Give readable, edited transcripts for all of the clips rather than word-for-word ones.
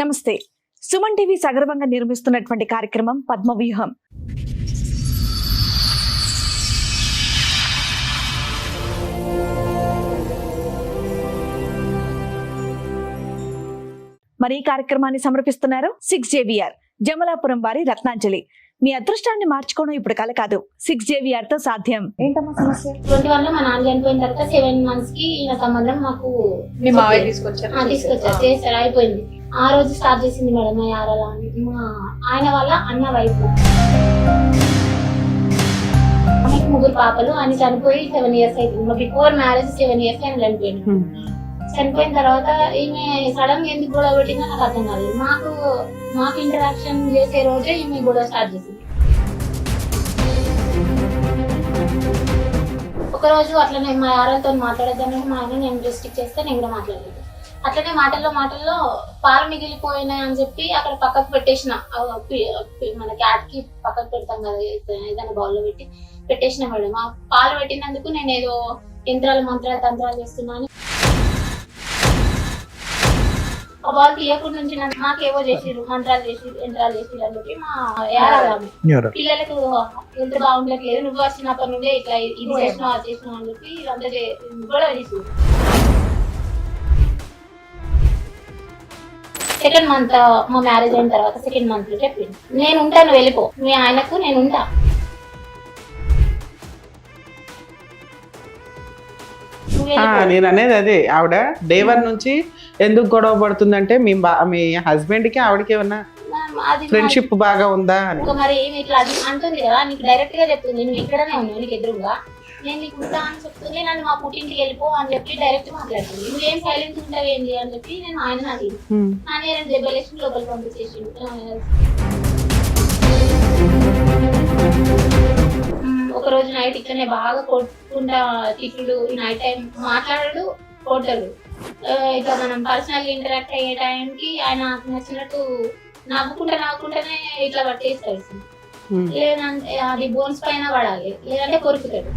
నమస్తే. సుమన్ టీవీ సగర్వంగా నిర్మిస్తున్నటువంటి కార్యక్రమం పద్మవ్యూహం. మరి ఈ కార్యక్రమాన్ని సమర్పిస్తున్నారు 6JVR జమలాపురం వారి రత్నాంజలి. మీ అదృష్టాన్ని మార్చుకోవడం ఇప్పుడు కల కాదు, 6JVR తో సాధ్యం. ఏంటమ్మా సమస్య? 21 లో మా నాన్న చనిపోయిన తర్వాత 7 months కి ఈయన సంబంధం మాకు మీ మావయ్య తీసుకొచ్చారు చేస్తారు, అయిపోయింది. ఆ రోజు స్టార్ట్ చేసింది మేడం మా యారలా అని. మా ఆయన వాళ్ళ అన్న వైపు, ఆమెకు 3 పాపలు. ఆయన చనిపోయి 7 years అవుతుంది. బిఫోర్ మ్యారేజ్ 7 years ఆయన చనిపోయింది. చనిపోయిన తర్వాత ఈమె సడన్ గా ఎందుకు గొడవ పెట్టిందో నాకు అర్థం కాలేదు. మాకు ఇంటరాక్షన్ చేసే రోజే ఈమె గొడవ స్టార్ట్ చేసింది. ఒక రోజు అట్లనే మా యారలతో మాట్లాడేదాన్ని మా ఆయన నేను రెస్ట్రిక్ట్ చేస్తే నేను కూడా మాట్లాడలేదు. అట్లనే మాటల్లో పాలు మిగిలిపోయినాయి అని చెప్పి అక్కడ పక్కకు పెట్టేసిన, మన క్యాట్ కి పక్కకు పెడతాం కదా ఏదైనా బౌల్ లో పెట్టేసిన మేడం. ఆ పాలు పెట్టినందుకు నేను ఏదో మంత్రాలు తంత్రాలు చేస్తున్నాను. ఆ బాల్ తీయకుండా నుంచి నాకేవో చేసిరు, మంత్రాలు చేసిరు, యంత్రాలు చేసిరు అని చెప్పి మా యారాలు పిల్లలకు ఎంత బాగుండట్లేదు, నువ్వు వచ్చినప్పటి నుండే ఇట్లా ఇది చేసినావు అది చేసినావు అని చెప్పి ఇదంతా గొడవ చేసిరు. సెకండ్ మంత్ మా మ్యారేజ్ అయిన తర్వాత సెకండ్ మంత్ లో చెప్పింది, నేను ఉంటాను వెళ్ళిపో, మీ ఆయనకు నేను ఉంటా. నేను అనేది అదే, ఆవిడ డే 1 నుంచి ఎందుకు గొడవ పడుతుందంటే మీ హస్బెండ్ కి ఆవిడకి ఏమన్నా ఫ్రెండ్షిప్ బాగా ఉందా అని. మరి ఇట్లా అది అంటుంది కదా, నీకు డైరెక్ట్ గా చెప్తుంది, నువ్వు ఇక్కడనే ఉన్నావు నీకు ఎదురుగా, నేను నీకు ఉంటా అని చెప్తుంది. నన్ను మా పుట్టింటికి వెళ్ళిపో అని చెప్పి డైరెక్ట్ మాట్లాడుతుంది. నువ్వేం సైలెన్స్ ఉంటావు ఏంటి అని చెప్పి నేను ఆయన అడిగి నాన్న 2 దెబ్బలేసి లోపలికి పంపించేసి ఒక రోజు నైట్ ఇట్లనే బాగా కొట్టుకుంటా తిట్టుడు, ఈ నైట్ టైం మాట్లాడడు, కొట్టడు. ఇట్లా మనం పర్సనల్ ఇంటరాక్ట్ అయ్యే టైంకి ఆయన నచ్చినట్టు నవ్వుకుంటేనే ఇట్లా పట్టేస్తాడు. లేదంటే అది బోన్స్ పైన పడాలి, లేదంటే కొరుకుతాడు.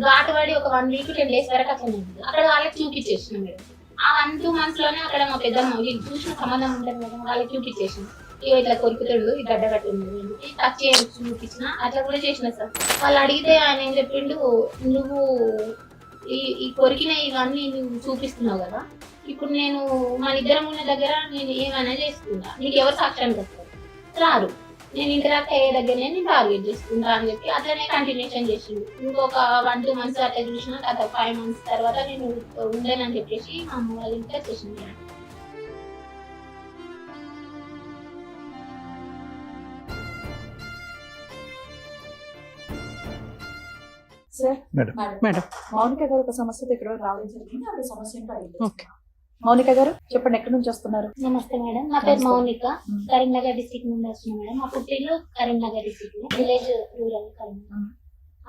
ఘాటు పడి ఒక 1 week 10 days వరకు అట్లా అక్కడ వాళ్ళకి చూపించేసిన మేడం. ఆ 1-2 months లోనే అక్కడ మా పెద్దమ్మ వీళ్ళు చూసిన సంబంధం ఉంటుంది మేడం, వాళ్ళకి చూపించేసిన ఇట్లా కొరుకుతాడు, ఈ గడ్డ కట్టింది టచ్ చేసి చూపించిన, అట్లా కూడా చేసిన సార్. వాళ్ళు అడిగితే ఆయన ఏం చెప్పిండు, నువ్వు ఈ కొరికిన ఇవన్నీ నువ్వు చూపిస్తున్నావు కదా, ఇప్పుడు నేను మన ఇద్దరం ఉన్న దగ్గర నేను ఏమైనా చేసుకుంటా, నీకు ఎవరు సాక్ష్యానికి వస్తారు రారు, నేను ఇంటరాక్ట్ అయ్యే దగ్గరనే నేను టార్గెట్ చేసుకుంటా అని చెప్పి అట్లనే కంటిన్యూషన్ చేసిండు. ఇంకొక 1-2 months అట్లా చూసిన తర్వాత 5 months తర్వాత నేను ఉండేనని చెప్పేసి మా అమ్మ వాళ్ళ ఇంట్లో చేసింది. మేడం మౌనిక గారు ఒక సమస్యతో ఇక్కడ రావడం జరిగింది. ఆ సమస్య మౌనిక గారు చెప్పండి, ఎక్కడి నుంచి వస్తున్నారు? నమస్తే మేడం, నా పేరు మౌనిక, కరీంనగర్ డిస్ట్రిక్ట్ నుండి వస్తున్నాను మేడం. మా పుట్టిల్లు Karimnagar district, village rural Karimnagar.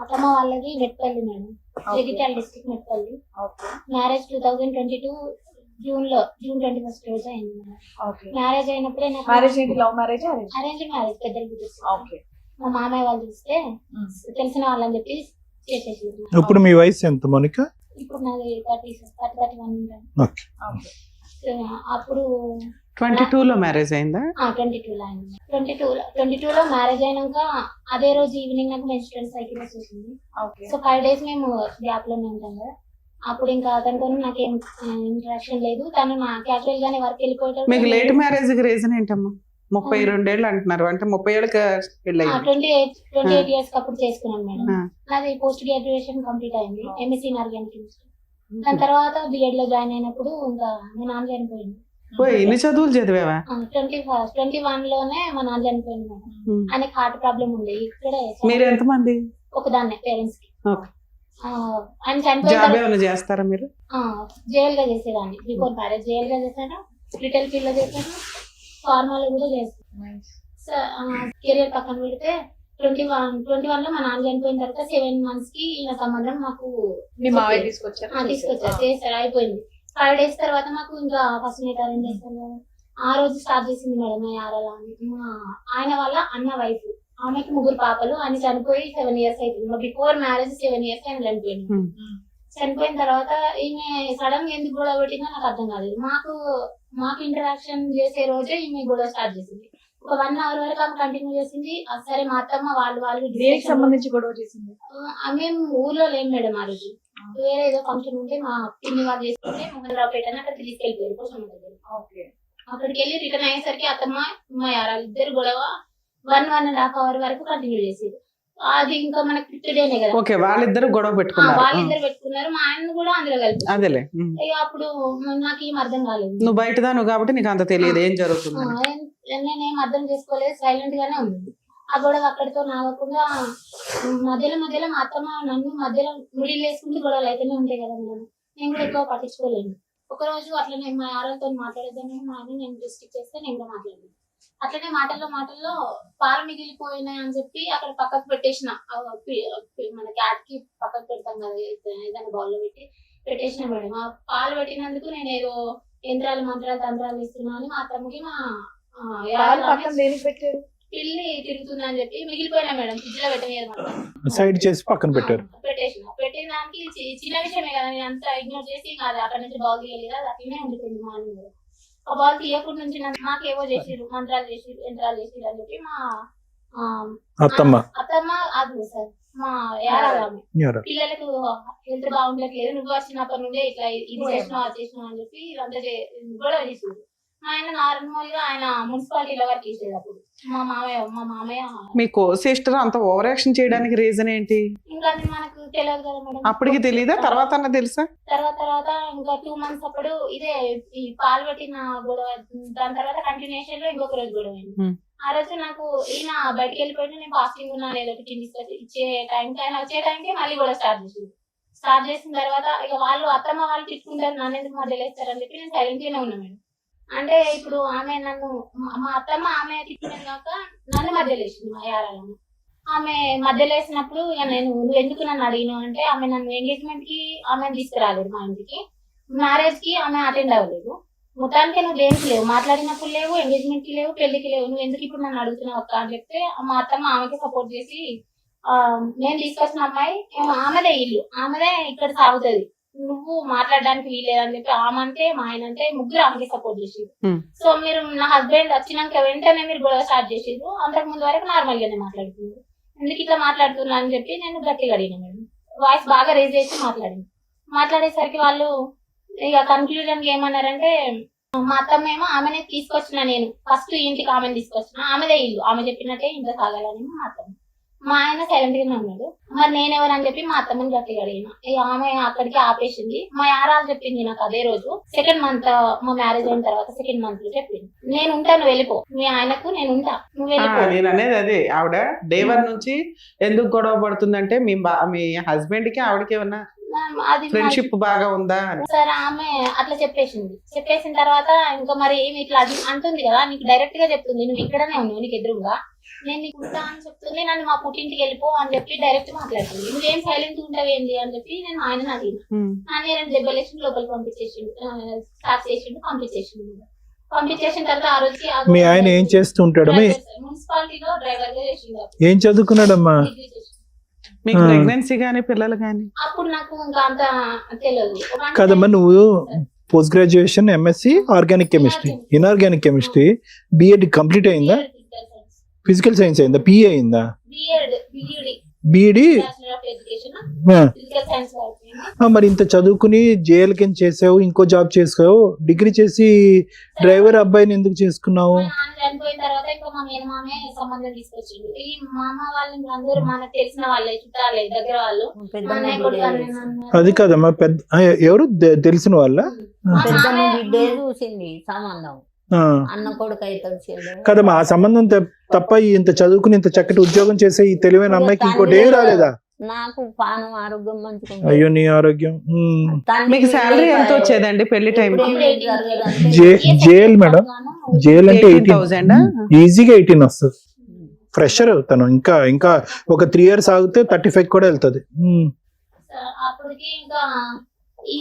అత్తమ్మ వాళ్ళది Metpalli madam, Jagtial district Metpalli. Marriage 2022 June 21st రోజు అయింది మేడం. మ్యారేజ్ అయినప్పుడే అరేంజ్ మ్యారేజ్ పెద్దలు మా మామయ్య వాళ్ళు చూస్తే తెలిసిన వాళ్ళని చెప్పి చేసేసి. ఇప్పుడు మీ వయసు ఎంత మౌనిక? ఇప్పుడు నాది 31. అప్పుడు 22 లో మ్యారేజ్ అయిందా? 22 లో అయింది. 22 లో మ్యారేజ్ అయినాక అదే రోజు ఈవినింగ్ నాకు మెన్స్ట్రువల్ సైకిల్ వచ్చేసింది. సో 5 days మేము గ్యాప్ లోనే ఉంటాం కదా. అప్పుడు ఇంకా అతనితో నాకేం ఇంటరాక్షన్ లేదు, తను నా క్యాజువల్ గానే వర్క్ వెళ్ళిపోయాడు. మీకు లేట్ మ్యారేజ్ కి రీజన్ ఏంటమ్మా? 32 ఏళ్ళు అంటున్నారు, అంటే 30 ఏళ్ళకి పెళ్ళి 28 years అప్పుడు చేసుకున్నాను మేడం. నాది పోస్ట్ గ్రాడ్యుయేషన్ కంప్లీట్ అయింది, MSc ఇన్ ఆర్గానిక్ కెమిస్ట్రీ. దాని తర్వాత B.Ed లో జాయిన్ అయినప్పుడు ఇంకా మా నాన్న చనిపోయింది. ఎన్ని చదువులు చదివావా? 21 లోనే మా నాన్న చనిపోయింది మేడం. ఆయనకి హార్ట్ ప్రాబ్లం ఉంది. ఇక్కడే మీరు ఎంతమంది? ఒకదాన్నే పేరెంట్స్ కి. ఆయన చనిపోయిన చేస్తారా మీరు? జైల్ గా చేసేదాన్ని. బిఫోర్ మ్యారేజ్ జైల్ గా చేశాను, రిటైల్ ఫీల్డ్ లో చేశాను, ఫార్మాలో కూడా చేస్తాను. కెరియర్ పక్కన పెడితే 21 లో మా నాన్న చనిపోయిన తర్వాత 7 months కి ఈయన సంబంధం మాకు మీ మావయ్య తీసుకొచ్చారు, చేస్తారు, అయిపోయింది. 5 days తర్వాత మాకు ఇంకా ఫస్ట్ నైట్ అరేంజ్ చేస్తాను కదా, ఆ రోజు స్టార్ట్ చేసింది మేడం మా యారలా అని. ఆయన వాళ్ళ అన్న వైఫ్, ఆమెకి 3 పాపలు. ఆయన చనిపోయి 7 years అవుతుంది. బిఫోర్ మ్యారేజ్ 7 years ఆయన చనిపోయింది. చనిపోయిన తర్వాత ఈమె సడన్ గా ఎందుకు గొడవ పెట్టిందో నాకు అర్థం కాలేదు. మాకు ఇంటరాక్షన్ చేసే రోజే ఈమె గొడవ స్టార్ట్ చేసింది. ఒక 1 అవర్ వరకు ఆమె కంటిన్యూ చేసింది. సరే మా అత్తమ్మ వాళ్ళు దేనికి సంబంధించి గొడవ చేసింది? మేము ఊర్లో లేము మేడం ఆ రోజు. వేరే ఏదో ఫంక్షన్ ఉంటే మా పిన్ని వాళ్ళు చేసుకుంటే మోహన్ రావుపేట అని అక్కడ తీసుకెళ్ళిపోయారు కోసం దగ్గర. అక్కడికి వెళ్ళి రిటర్న్ అయ్యేసరికి అత్తమ్మ మా యారాలు ఇద్దరు గొడవ 1.5 అవర్ వరకు కంటిన్యూ చేసేది. అది ఇంకా మనకి ఫిఫ్త్ కదా. ఓకే, వాళ్ళిద్దరు గొడవ పెట్టుకున్నారు. వాళ్ళిద్దరు పెట్టుకున్నారు, మా ఆయన కూడా అందులో కలిపి. అదేలే. ఇక అప్పుడు నాకు ఏం అర్థం కాలేదు. నువ్వు బయటదాను కాబట్టి నీకు అంత తెలియదు ఏం జరుగుతుంది. నేనేం అర్థం చేసుకోలేదు, సైలెంట్ గానే ఉంది. ఆ గొడవ అక్కడితో నాగకుండా మధ్యలో మా అత్తమ్మ నన్ను మధ్యలో మిడిల్ వేసుకుంటూ గొడవలు అయితేనే ఉంటాయి కదా మేడం. నేను కూడా ఎక్కువ పట్టించుకోలేను. ఒక రోజు అట్లనే మా ఆరోగ్యతో మాట్లాడేద్దామని మా ఆయన నేను డిస్ట్రిక్ట్ చేస్తే నేను కూడా మాట్లాడలేదు. అట్లనే మాటల్లో పాలు మిగిలిపోయినాయి అని చెప్పి అక్కడ పక్కకు పెట్టేసిన, మన క్యాట్ కి పక్కకు పెడతాం కదా ఏదైనా బౌల్ లో పెట్టేసిన మేడం. ఆ పాలు పెట్టినందుకు నేను ఏదో యంత్రాలు మంత్రాలు తంత్రాలు ఇస్తున్నా అని మా అత్తమ్మకి మా పిల్లి తిరుగుతుంది అని చెప్పి మిగిలిపోయినా మేడం. ఫ్రిడ్జ్ లో పెట్టలేదు, సైడ్ చేసి పక్కన పెట్టారు. పెట్టిన దానికి చిన్న విషయమే కదా, నేను అంతా ఇగ్నోర్ చేసి కాదు అక్కడ నుంచి బాల్ తీయలేదు, అది అట్లనే ఉండిపోయింది మార్నింగ్. ఆ బాల్ తీయకుండా నుంచి నాకేవో చేసిరు, మంత్రాలు చేసిరు, యంత్రాలు చేసిరు అని చెప్పి మా అత్తమ్మ అది సార్ మా యారాలు పిల్లలకు హెల్త్ బాగుండట్లేదు, నువ్వు వచ్చినప్పటి నుండే ఇట్లా ఇది చేసినావు అది చేసినావు అని చెప్పి ఇదంతా గొడవ చేసిరు. ఆయన నార్మల్ గా ఆయన మున్సిపాలిటీలో వర్క్ చేసేది. అప్పుడు మా మామయ్య మీకు సిస్టర్ అంత ఓవర్ యాక్షన్ చేయడానికి రీజన్ ఏంటి? ఇంకా అది మనకు తెలియదు కదా మేడం. అప్పటికి తెలీదా? తర్వాత తెలుసా? తర్వాత ఇంకా 2 months అప్పుడు ఇదే ఈ పాలు పెట్టిన గొడవ. దాని తర్వాత కంటిన్యూషన్ లో ఇంకొక రోజు గొడవ అయింది. ఆ రోజు నాకు ఈయన బయటకు వెళ్ళిపోయినా నేను ఫాస్టింగ్ ఉన్నాను, ఏదో టిఫిన్ ఇచ్చే టైంకి ఆయన వచ్చే టైంకి మళ్ళీ గొడవ స్టార్ట్ చేసిన తర్వాత ఇక వాళ్ళు అత్తమ్మ వాళ్ళు తిట్టుకుంటారు, నన్ను ఎందుకు మధ్యలో వేస్తారని చెప్పి నేను సైలెంట్ గానే ఉన్నా మేడం. అంటే ఇప్పుడు ఆమె నన్ను మా అత్తమ్మ ఆమె తిట్టినది కాక నన్ను మధ్యలో వేసింది మా యారాలను. ఆమె మధ్యలో వేసినప్పుడు ఇక నువ్వు ఎందుకు నన్ను అడిగినావు అంటే, ఆమె నన్ను ఎంగేజ్మెంట్ కి ఆమె తీసుకురాలేదు, మా ఇంటికి మ్యారేజ్ కి ఆమె అటెండ్ అవ్వలేదు. మొత్తానికి నువ్వు దేనికి లేవు, మాట్లాడినప్పుడు లేవు, ఎంగేజ్మెంట్ కి లేవు, పెళ్లికి లేవు, నువ్వు ఎందుకు ఇప్పుడు నన్ను అడుగుతున్నావు అక్క అని చెప్తే మా అత్తమ్మ ఆమెకి సపోర్ట్ చేసి నేను తీసుకొచ్చిన అమ్మాయి ఆమెదే ఇల్లు, ఆమెదే ఇక్కడ సాగుతుంది, నువ్వు మాట్లాడడానికి వీలేదని చెప్పి ఆమె అంటే మా ఆయన అంటే ముగ్గురు ఆమెకి సపోర్ట్ చేసిరు. సో మీరు నా హస్బెండ్ వచ్చినాక వెంటనే మీరు గొడవ స్టార్ట్ చేసిరు. అంతకు ముందు వరకు నార్మల్ గానే మాట్లాడుతున్నారు, ఎందుకు ఇట్లా మాట్లాడుతున్నా అని చెప్పి నేను గట్టిగా అడిగిన మేడం. వాయిస్ బాగా రేజ్ చేసి మాట్లాడేసరికి వాళ్ళు ఇక కన్క్లూజన్ ఏమన్నారంటే, మా అత్తమ్మ ఏమో ఆమెనే తీసుకొచ్చిన, నేను ఫస్ట్ ఇంటికి ఆమెను తీసుకొచ్చిన, ఆమెదే ఇల్లు, ఆమె చెప్పినట్టే ఇంట్లో సాగాలని మా అత్తమ్మ. మా ఆయన సైలెంట్ గానే ఉన్నాడు. మరి నేనెవరని చెప్పి మా అత్తమ్మని గట్టిగా అడిగిన. ఆమె అక్కడికి ఆపేసింది. మా యారాలు చెప్పింది నాకు అదే రోజు 2nd month మా మ్యారేజ్ అయిన తర్వాత 2nd month లో చెప్పింది, నేను ఉంటాను వెళ్ళిపో, మీ ఆయనకు నేను ఉంటా, నువ్వు వెళ్ళిపో. నేను అనేది అదే, ఆవిడ డే 1 నుంచి ఎందుకు గొడవ పడుతుందంటే మీ హస్బెండ్ కి ఆవిడకి ఏమన్నా ఫ్రెండ్షిప్ బాగా ఉందా? సరే ఆమె అట్లా చెప్పేసిన తర్వాత ఇంకా మరి ఏమి ఇట్లా అంటుంది కదా, నీకు డైరెక్ట్ గా చెప్తుంది, నువ్వు ఇక్కడనే ఉన్నావు నీకు ఎదురుగా, నేను నీకు ఉంటా అని చెప్తుంది, నన్ను మా పుట్టింటికి వెళ్ళిపో అని చెప్పి డైరెక్ట్ మాట్లాడుతుంది. నువ్వేం సైలెంట్ ఉంటావు ఏంది అని చెప్పి నేను ఆయన అడిగిన. ఆయన 2 దెబ్బలేసి లోపలికి పంపించేసిండు, స్టార్ట్ చేసిండు, పంపించేసిన తర్వాత ఆ రోజు మీ ఆయన ఏం చేస్తుంటాడు? మున్సిపాలిటీలో డ్రైవర్ గా చేసిండు. ఏం చదువుకున్నాడమ్మా? మీకు ప్రెగ్నెన్సీ గానీ పిల్లలు గానీ? అప్పుడు నాకు ఇంకా అంత తెలియదు కదమ్మా. నువ్వు post graduation MSc organic chemistry, inorganic chemistry, BEd complete అయిందా? ఫిజికల్ సైన్స్ అయిందా? పిఏ అయిందా? బిఈడి. మరి ఇంత చదువుకుని జేఎల్ కింద చేసావు, ఇంకో జాబ్ చేసావు, డిగ్రీ చేసి డ్రైవర్ అబ్బాయిని ఎందుకు చేసుకున్నావు? చనిపోయిన తర్వాత ఇంకా మా మేనమామే సంబంధం తీసుకొచ్చిండు. ఈ మా అమ్మ వాళ్ళు అందరూ మనకు తెలిసిన వాళ్ళే, చుట్టాలే, దగ్గర వాళ్ళు. అది కదమ్మా, ఎవరు తెలిసిన వాళ్ళ? చూసింది సంబంధం, అన్న కొడుకు అయితే కదమ్మా. ఆ సంబంధం తప్ప ఇంత చదువుకుని ఇంత చక్కటి ఉద్యోగం చేసే ఈ తెలివైన అమ్మాయికి ఇంకోటి ఏం రాలేదా? నాకు పానం ఆరోగ్యం మంచిగా. అయ్యో నీ ఆరోగ్యం. మీకు శాలరీ ఎంత వచ్చేదండి పెళ్లి టైం? జేఎల్ మేడం, జేఎల్ అంటే 18,000 ఈజీగా 18 వస్తుంది. ఫ్రెషర్ తను, ఇంకా ఒక 3 years ఆగితే 35 కూడా వెళ్తుంది. అప్పటికి ఇంకా ఈ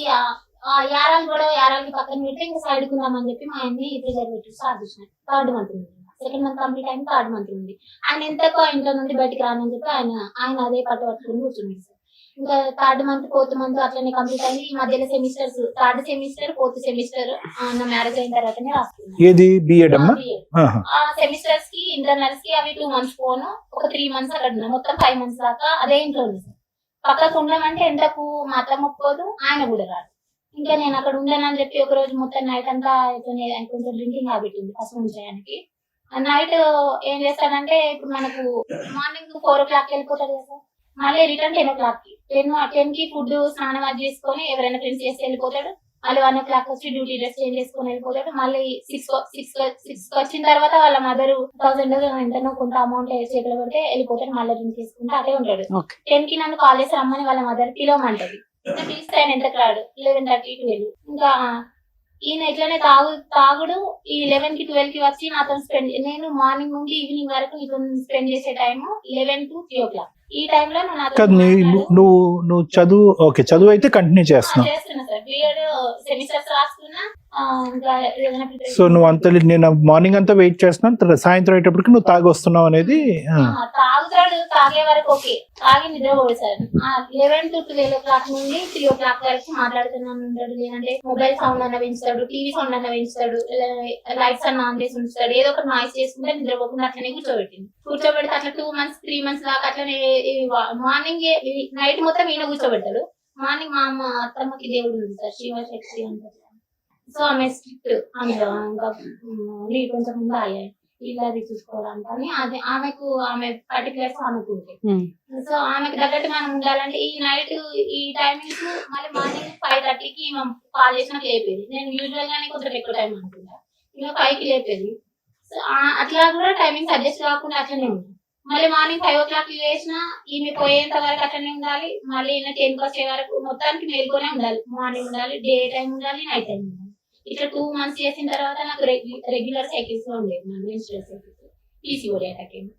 యారాలు కూడా యారాలకి పక్కన పెట్టి ఇంకా సైడ్ కుందామని చెప్పి మా ఆయన్ని ప్రిజర్వేటివ్ స్టార్ట్ చేసిన. 3rd month ఉంది, 2nd month కంప్లీట్ అయింది, 3rd month ఉంది. ఆయన ఎంతకో ఇంట్లో నుండి బయటకు రానని చెప్పి ఆయన అదే పట్టుకుని కూర్చున్నాడు సార్. ఇంకా 3rd month 4th month అట్లనే కంప్లీట్ అయింది. ఈ మధ్యలో semesters 3rd semester 4th semester నా మ్యారేజ్ అయిన తర్వాతనే రాసుకున్నాను. ఏది బిఎడ్ అమ్మా? ఆ సెమిస్టర్స్ కి ఇంటర్నల్స్ కి అవి 2 months పోను, ఒక 3 months అక్కడ ఉన్నా, మొత్తం 5 months దాకా అదే ఇంట్లో ఉంది సార్. పక్కకు ఉండమంటే ఎంతకు మా అత్త మొక్కోదు, ఆయన కూడా రాదు. ఇంకా నేను అక్కడ ఉండనని చెప్పి ఒక రోజు మొత్తం నైట్ అంతా కొంచెం డ్రింకింగ్ హ్యాబిట్ ఉంది ఫస్ట్ నుంచి ఆయనకి. నైట్ ఏం చేస్తాడంటే ఇప్పుడు మనకు మార్నింగ్ 4 o'clock వెళ్ళిపోతాడు కదా సార్, మళ్ళీ రిటర్న్ 10 o'clock కి 10 కి ఫుడ్ స్నానం అది చేసుకొని ఎవరైనా ఫ్రెండ్స్ చేసి వెళ్ళిపోతాడు. మళ్ళీ 1 o'clock వచ్చి డ్యూటీ డ్రెస్ చేంజ్ చేసుకొని వెళ్ళిపోతాడు. మళ్ళీ 6 వచ్చిన తర్వాత వాళ్ళ మదర్ 1000 ఎంతనో కొంత అమౌంట్ చేతిలో పెడితే వెళ్ళిపోతాడు. మళ్ళీ డ్రింక్ చేసుకుంటే అదే ఉంటాడు. 10 కి నన్ను కాల్ చేసి రమ్మని వాళ్ళ మదర్ పిలవమంటది. పిలిస్తే ఆయన ఎంతకు రాడు, 11:30 12. ఇంకా ఈయన ఇట్లనే తాగుడు ఈ 11 కి 12 కి వచ్చి నాతో స్పెండ్, నేను మార్నింగ్ నుండి ఈవినింగ్ వరకు నీతో స్పెండ్ చేసే టైం 11 to 3 o'clock. ఈ టైంలో నువ్వు చదువు ఓకే, చదువు అయితే కంటిన్యూ చేస్తున్నావు. చేస్తున్నా సార్, బిఎడ్ సెమిస్టర్స్ రాస్తున్నా. ఇంకా ఏదైనా సో నువ్వు అంత నేను మార్నింగ్ అంతా వెయిట్ చేస్తున్నాను, సాయంత్రం అయ్యేటప్పటికి నువ్వు తాగి వస్తున్నావు అనేది. తాగుతాడు, తాగే వరకు ఓకే, తాగి నిద్రపోడు సార్. 11 to 12 o'clock నుండి 3 o'clock వరకు మాట్లాడుతున్నాను ఉంటాడు. లేదంటే మొబైల్ సౌండ్ అన్న పెంచుతాడు, టీవీ సౌండ్ అన్న పెంచుతాడు, లైట్స్ అన్న ఆన్ చేసి ఉంచుతాడు. ఏదో ఒకటి నాయిస్ చేసుకుంటే నిద్రపోకుండా అట్లనే కూర్చోబెడితే అట్లా 2 months 3 months దాకా అట్లనే మార్నింగ్ నైట్ మొత్తం ఈయన కూర్చోబెడతాడు. మార్నింగ్ మా అమ్మ అత్తమ్మకి దేవుడు ఉంది సార్, శివశక్తి అంటారు. సో ఆమె స్ట్రిక్ట్, అందులో ఇంకా మీరు కొంచెం ఉండాలి ఇలాది చూసుకోవడానికి అని. అదే ఆమె పర్టికులర్స్ అనుకుంటే, సో ఆమెకు తగ్గట్టు మనం ఉండాలంటే ఈ నైట్ ఈ టైమింగ్స్ మళ్ళీ మార్నింగ్ 5:30కి కాల్ చేసినా లేపేది. నేను యూజువల్ గానే కొంచెం ఎక్కువ టైం అనుకుంటా, ఇంకా 5కి లేపేది. సో అట్లా కూడా టైమింగ్స్ అడ్జస్ట్ కాకుండా అట్లనే ఉంది. మళ్ళీ మార్నింగ్ 5 o'clock వేసినా ఈమె పోయేంత వరకు అట్లనే ఉండాలి. మళ్ళీ ఈయన 10కి వచ్చే వరకు మొత్తానికి మేల్కొనే ఉండాలి. మార్నింగ్ ఉండాలి, డే టైం ఉండాలి, నైట్ టైం ఉండాలి. ఇట్లా 2 months చేసిన తర్వాత నాకు రెగ్యులర్ సైకిల్స్ లో ఉండేది, మెన్స్ట్రువల్ సైకిల్స్. పీసీఓడి అటాక్ అయింది.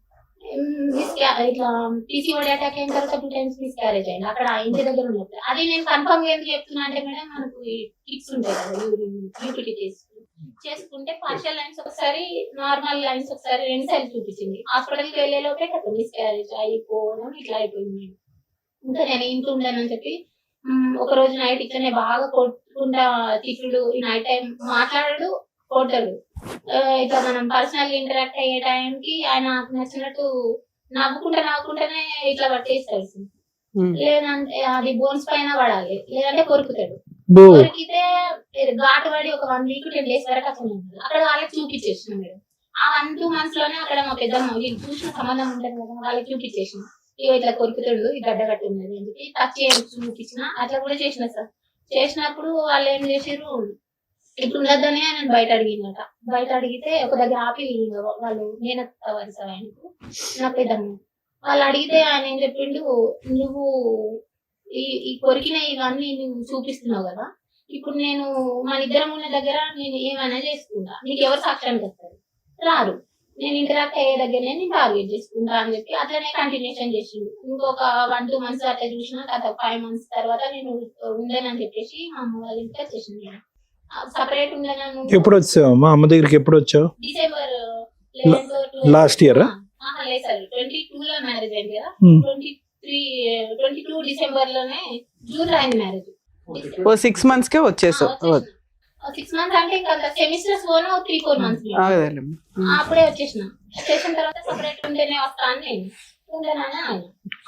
ఇట్లా పీసీఓడి అటాక్ అయిన తర్వాత 2 times మిస్క్యారేజ్ అయింది అక్కడ ఇంటి దగ్గర ఉన్నప్పుడు. అది నేను కన్ఫర్మ్ గా ఎందుకు చెప్తున్నా అంటే మేడం, మనకు కిట్స్ ఉంటాయి కదా యూపీటీ చేసుకుంటే పార్షియల్ లైన్స్ ఒకసారి, నార్మల్ లైన్స్ ఒకసారి, 2 సార్లు చూపించింది. హాస్పిటల్కి వెళ్లే లోపే కదా మిస్క్యారేజ్ అయిపోవడం ఇట్లా అయిపోయింది. ఇంకా నేను ఇంట్లో ఉండనని చెప్పి ఒక రోజు నైట్ ఇట్లనే బాగా కొట్టుకుంటా తిట్టుడు, ఈ నైట్ టైం మాట్లాడాడు, కొట్టాడు. ఇట్లా మనం పర్సనల్ ఇంటరాక్ట్ అయ్యే టైంకి ఆయన నచ్చినట్టు నవ్వుకుంటేనే ఇట్లా పట్టేస్తాడు. లేదంటే అది బోన్స్ పైన పడాలి, లేదంటే కొరుకుతాడు. కొరికితే ఘాటు పడి ఒక 1 week 10 days వరకు అట్లా ఉంటుంది. అక్కడ వాళ్ళకి చూపించేసిన మేడం. ఆ 1-2 months లోనే అక్కడ మా పెద్దమ్మ వీళ్ళు చూసిన సంబంధం ఉంటుంది కదా, వాళ్ళకి చూపించేసిన ఇట్లా కొరుకుతాడు, ఈ గడ్డ కట్టి ఉన్నది అని చెప్పి టచ్ చూపించిన. అట్లా కూడా చేసిన సార్. చేసినప్పుడు వాళ్ళు ఏం చేసారు, ఇప్పుడు ఉండొద్దని ఆయన బయట అడిగిందట. బయట అడిగితే ఒక దగ్గర ఆపి వాళ్ళు నేను వరుస ఆయనకు నా పెద్దమ్మ వాళ్ళు అడిగితే ఆయన ఏం చెప్పిండు, నువ్వు ఈ కొరికిన ఇవన్నీ నువ్వు చూపిస్తున్నావు కదా, ఇప్పుడు నేను మన ఇద్దరం ఉన్న దగ్గర నేను ఏమైనా చేసుకుంటా, నీకు ఎవరు సాక్ష్యానికి వస్తారు, రారు. నేను ఇంటరాక్ట్ అయ్యే దగ్గరనే నేను టార్గెట్ చేసుకుంటా అని చెప్పి అట్లనే కంటిన్యూషన్ చేసిండు. ఇంకొక 1-2 months అట్లా చూసిన తర్వాత 5 months తర్వాత నేను ఉండేనని చెప్పేసి మా అమ్మ వాళ్ళ ఇంటికి వచ్చేసింది. సపరేట్ ఉండేనన్ను. ఎప్పుడు వచ్చావు మా అమ్మ దగ్గరికి? ఎప్పుడు వచ్చావు? December last year? లేదు సార్, 22 లో మ్యారేజ్ అయింది కదా, 22 డిసెంబర్ లోనే, జూన్ లో అయింది మ్యారేజ్. 6 months కే వచ్చేసావు? 6 months అంటే ఇంకా సెమిస్టర్స్ పోను 3-4 months అప్పుడే వచ్చేసిన తర్వాత సపరేట్ ఉంటేనే వస్తా అని నేను ఉండేనని ఆయన.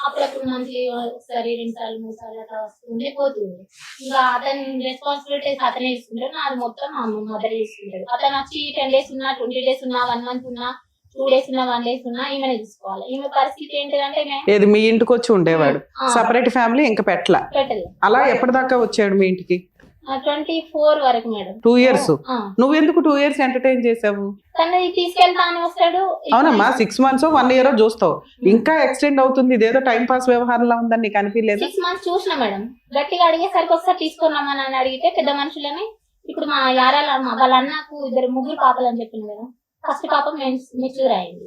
అప్పుడప్పుడు మంత్లీ ఒకసారి 2 సార్లు 3 సార్లు అట్లా వస్తుండే పోతుంది. ఇంకా అతని రెస్పాన్సిబిలిటీస్ అతనే తీసుకుంటాడు, నాది మొత్తం మా మదర్ తీసుకుంటాడు. అతను వచ్చి 10 days ఉన్నా, 20 days ఉన్నా, 1 month ఉన్నా, 2 days ఉన్నా, 1 day ఉన్నా ఈమెనే తీసుకోవాలి. ఈమె పరిస్థితి ఏంటంటే ఏది మీ ఇంటికి వచ్చి ఉండేవాడు, సపరేట్ ఫ్యామిలీ ఇంకా పెట్టలేదు. అలా ఎప్పటిదాకా వచ్చాడు మీ ఇంటికి? 24 వరకు మేడం. 2 years. నువ్వు ఎందుకు 2 years ఎంటర్టైన్ చేసావు? తను తీసుకెళ్తా అని వస్తాడు. అవునమ్మా, 6 months 1 year చూస్తావు, ఇంకా ఎక్స్టెండ్ అవుతుంది. ఇదేదో టైం పాస్ వ్యవహారంలో ఉందని నీకు అనిపించలేదు? 6 months చూసిన మేడం. గట్టిగా అడిగేసరికి ఒకసారి తీసుకున్నామని అని అడిగితే పెద్ద మనుషులని, ఇప్పుడు మా యారాల వాళ్ళ అన్నకు 2 పాపలు అని చెప్పింది కదా, ఫస్ట్ పాప మెచ్యూర్ అయింది.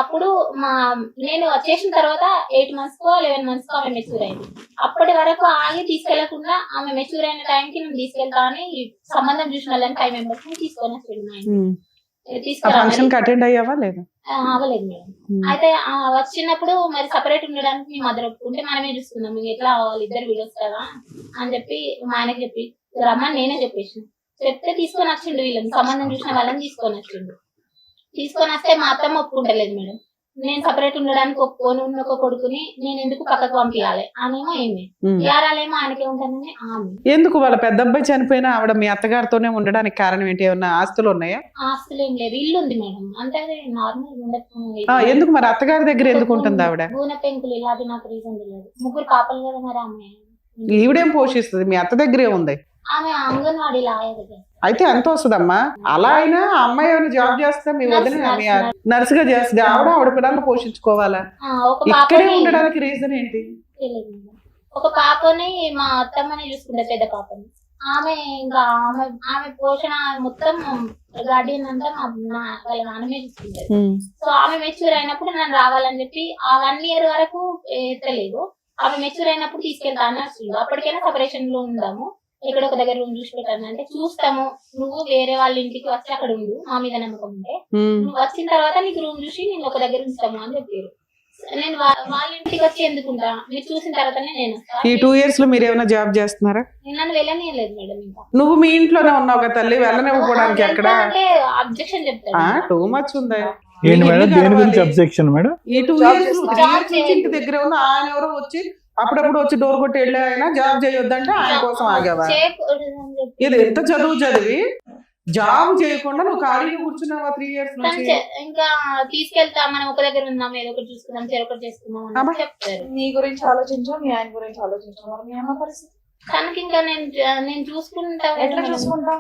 అప్పుడు నేను వచ్చేసిన తర్వాత 8 months కో 11 months కో ఆమె మెచ్యూర్ అయింది. అప్పటి వరకు ఆగి తీసుకెళ్లకుండా ఆమె మెచ్యూర్ అయిన టైంకి నేను తీసుకెళ్తా అని సంబంధం చూసిన వాళ్ళని 5 members తీసుకొని వచ్చాడు మా ఇంటికి. ఆ తీసుకురా ఫంక్షన్ కి అటెండ్ అయ్యావా లేదా? అవ్వలేదు మేడం. అయితే వచ్చినప్పుడు మరి సపరేట్ ఉండడానికి మీ మదర్ ఒప్పుకుంటే మనమే చూసుకుందాం, మీకు ఎట్లా వాళ్ళిద్దరు వీడియోస్ కదా అని చెప్పి మా ఆయనకి చెప్పి రమ్మని నేనే చెప్పేసిన. చెప్తే తీసుకొని వచ్చిండు, వీళ్ళని సంబంధం చూసిన వాళ్ళని తీసుకొని వచ్చిండు. తీసుకొని వస్తే మా అత్తమ్మ ఒప్పుకుంటలేదు మేడం. నేను సపరేట్ ఉండడానికి ఒప్పుకొని ఉన్న ఒక కొడుకుని నేను ఎందుకు పక్కకు పంపించాలి అనేమో ఏమి యారాలేమో ఆయనకే ఉంటానని ఆమె. ఎందుకు వాళ్ళ పెద్ద అబ్బాయి చనిపోయినా ఆవిడ మీ అత్తగారితోనే ఉండడానికి కారణం ఏంటి? ఏమన్నా ఆస్తులు ఉన్నాయా? ఆస్తులు ఏం లేదు, ఇల్లు ఉంది మేడం, అంటే నార్మల్ ఉండదు. ఎందుకు మరి అత్తగారి దగ్గర ఎందుకు ఉంటుంది ఆవిడ? గూనె పెంకులు ఇలా, అది నాకు రీజన్ తెలియదు. ముగ్గురు పాపలు కదా మరి ఆమె. ఈవిడేం పోషిస్తుంది? మీ అత్త దగ్గరే ఉంది. ఆమె అంగన్వాడీ లాయర్. అయితే ఎంత వస్తుందమ్మా? అలా అయినా అమ్మాయి ఏమైనా జాబ్ చేస్తే మీ వదిన నర్స్ గా చేస్తుంది, ఆవిడ పిల్లల్ని పోషించుకోవాలా? ఇక్కడే ఉండడానికి రీజన్ ఏంటి? ఒక పాపని మా అత్తమ్మని చూసుకుంటే, పెద్ద పాపని. ఆమె ఇంకా ఆమె పోషణ మొత్తం గార్డియన్ అంతా వాళ్ళ నాన్నమే చూసుకుంటారు. సో ఆమె మెచ్యూర్ అయినప్పుడు నన్ను రావాలని చెప్పి ఆ 1 year వరకు ఎత్తలేదు. ఆమె మెచ్యూర్ అయినప్పుడు తీసుకెళ్తా అని వస్తుంది. అప్పటికైనా సపరేషన్ లో ఉందాము, ఇక్కడ ఒక దగ్గర రూమ్ చూసి పెట్టాను అంటే చూస్తాము, నువ్వు వేరే వాళ్ళ ఇంటికి వచ్చి అక్కడ ఉండు, మా మీద నమ్మకం ఉంటే నువ్వు వచ్చిన తర్వాత నీకు రూమ్ చూసి నేను ఒక దగ్గర ఉంచుతాము అని చెప్పారు. నేను వాళ్ళ ఇంటికి వచ్చి ఎందుకుంటా, మీరు చూసిన తర్వాతనే నేను ఈ 2 years లో మీరు ఏమైనా జాబ్ చేస్తున్నారా? నన్ను వెళ్ళనియలేదు మేడం. ఇంకా నువ్వు మీ ఇంట్లోనే ఉన్నావు కదా తల్లి, వెళ్ళనివ్వడానికి ఎక్కడ అంటే అబ్జెక్షన్ చెప్తాను. టూ మచ్ ఉందా? ఏంటి మేడం, దేని గురించి అబ్జెక్షన్ మేడం? ఈ 2 years నుంచి ఇంటి దగ్గర ఉన్న ఆయన ఎవరో వచ్చి అప్పుడప్పుడు వచ్చి డోర్ కొట్టి వెళ్ళి ఆయన జాబ్ చేయొద్దంటే ఆయన కోసం ఆగేవా? ఇది ఎంత చదువు చదివి జాబ్ చేయకుండా నువ్వు ఖాళీగా కూర్చున్నావా 3 years నుంచి? ఇంకా తీసుకెళ్తా, మనం ఒక దగ్గర ఉందాం, ఏదో ఒకటి చూసుకుందాం, చెరొకటి చేసుకుందాం అని చెప్తారు. నీ గురించి ఆలోచించు, మీ ఆయన గురించి ఆలోచించు. మరి మీ అమ్మ పరిస్థితి తనకి ఇంకా నేను చూసుకుంటా. ఎట్లా చూసుకుంటా?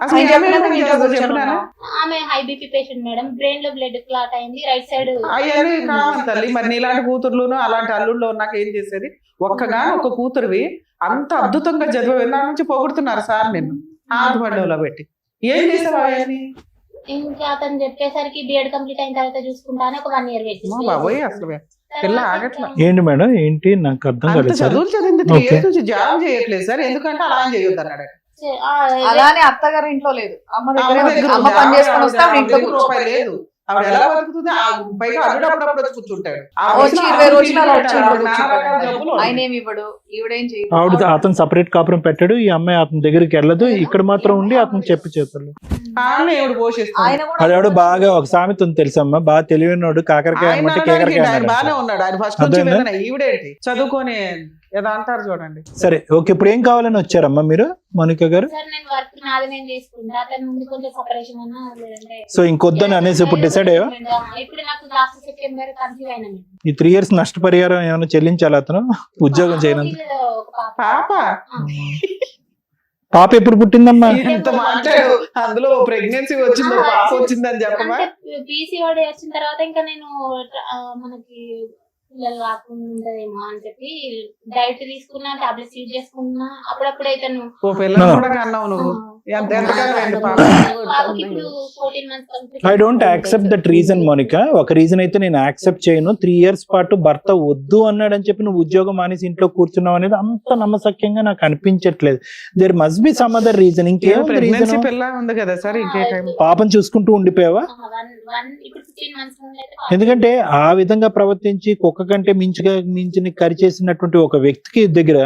ఆమె high BP patient madam, brain లో బ్లడ్ క్లాట్ అయింది, రైట్ సైడ్. అయ్యని కావాలి తల్లి. మరి నీలాంటి కూతుర్లును అలాంటి అల్లుళ్ళు నాకు ఏం చేసేది? ఒక్కగా ఒక కూతురువి అంత అద్భుతంగా చదివే దాని నుంచి పొగుడుతున్నారు సార్ నిన్ను ఆధపడ్డలో పెట్టి. ఏం చేసావు అవన్నీ? ఇంకా అతను చెప్పేసరికి బిఎడ్ కంప్లీట్ అయిన తర్వాత చూసుకుంటా అని ఒక 1 year వెయిట్ చేసి బాబోయ్ అసలు పిల్ల ఆగట్లా. ఏంటి మేడం, ఏంటి నాకు అర్థం కాలేదు. చదువులు చదివింది 3 years నుంచి జాబ్ చేయట్లేదు సార్, ఎందుకంటే అలా చేయొద్దు అన్నాడు. అలానే అత్తగారి ఇంట్లో లేదు, అమ్మ అమ్మ దగ్గర దగ్గర అమ్మ పని చేసుకొని వస్తే ఆవిడ ఇంట్లో కూర్చో. రూపాయి లేదు. ఆవిడ ఎలా బతుకుతుంది? పైగా అల్లుడు అప్పుడప్పుడు వచ్చి కూర్చుంటాడు. వచ్చి 20 రోజులు అలా వచ్చి ఇంట్లో కూర్చుంటాడు. ఆయన ఏమి ఇవ్వడు, ఈవిడేం చేయదు. ఆవిడ అతను సపరేట్ కాపురం పెట్టాడు, ఈ అమ్మాయి అతని దగ్గరికి వెళ్ళదు, ఇక్కడ మాత్రం ఉండి అతను చెప్పి చేస్తాడు. అదేవాడు బాగా ఒక సామెత ఉంది తెలుసమ్మా, బాగా తెలివినోడు కాకరకాయ అన్నమాట కేకరకాయ బాగానే ఉన్నాడు ఆయన ఫస్ట్ నుంచి. ఈవిడేంటి చదువుకొని ఏదో అంటారు చూడండి. సరే ఓకే, ఇప్పుడు ఏం కావాలని వచ్చారమ్మా మీరు మౌనిక గారు? సో ఇంకొద్దని అనేసి ఇప్పుడు డిసైడ్ అయ్యా? ఈ 3 years నష్టపరిహారం ఏమైనా చెల్లించాలి అతను ఉద్యోగం చేయనందుకు? పాప ఎప్పుడు పుట్టిందమ్మా? ఎంత మాట్లాడు, అందులో ప్రెగ్నెన్సీ వచ్చిందో పాప వచ్చిందని చెప్పమా? పీసీఓడి వచ్చిన తర్వాత ఇంకా నేను మనకి పిల్లలు రాకుండా ఉంటదేమో అని చెప్పి డైట్ తీసుకున్నా, టాబ్లెట్స్ యూజ్ చేసుకున్నా. అప్పుడప్పుడు అయితే I don't accept that reason Monika. ఒక రీజన్ అయితే నేను యాక్సెప్ట్ చేయను. 3 years పాటు భర్త వద్దు అన్నాడు అని చెప్పి నువ్వు ఉద్యోగం మానేసి ఇంట్లో కూర్చున్నావు అనేది అంత నమ్మసక్యంగా నాకు అనిపించట్లేదు. There must be some other reason. ఇంకేం రీజన్? ఉంది కదా సార్, పాపం చూసుకుంటూ ఉండిపోయావా? ఎందుకంటే ఆ విధంగా ప్రవర్తించి కుక్క కంటే మించిన కరిచేసినటువంటి ఒక వ్యక్తికి దగ్గర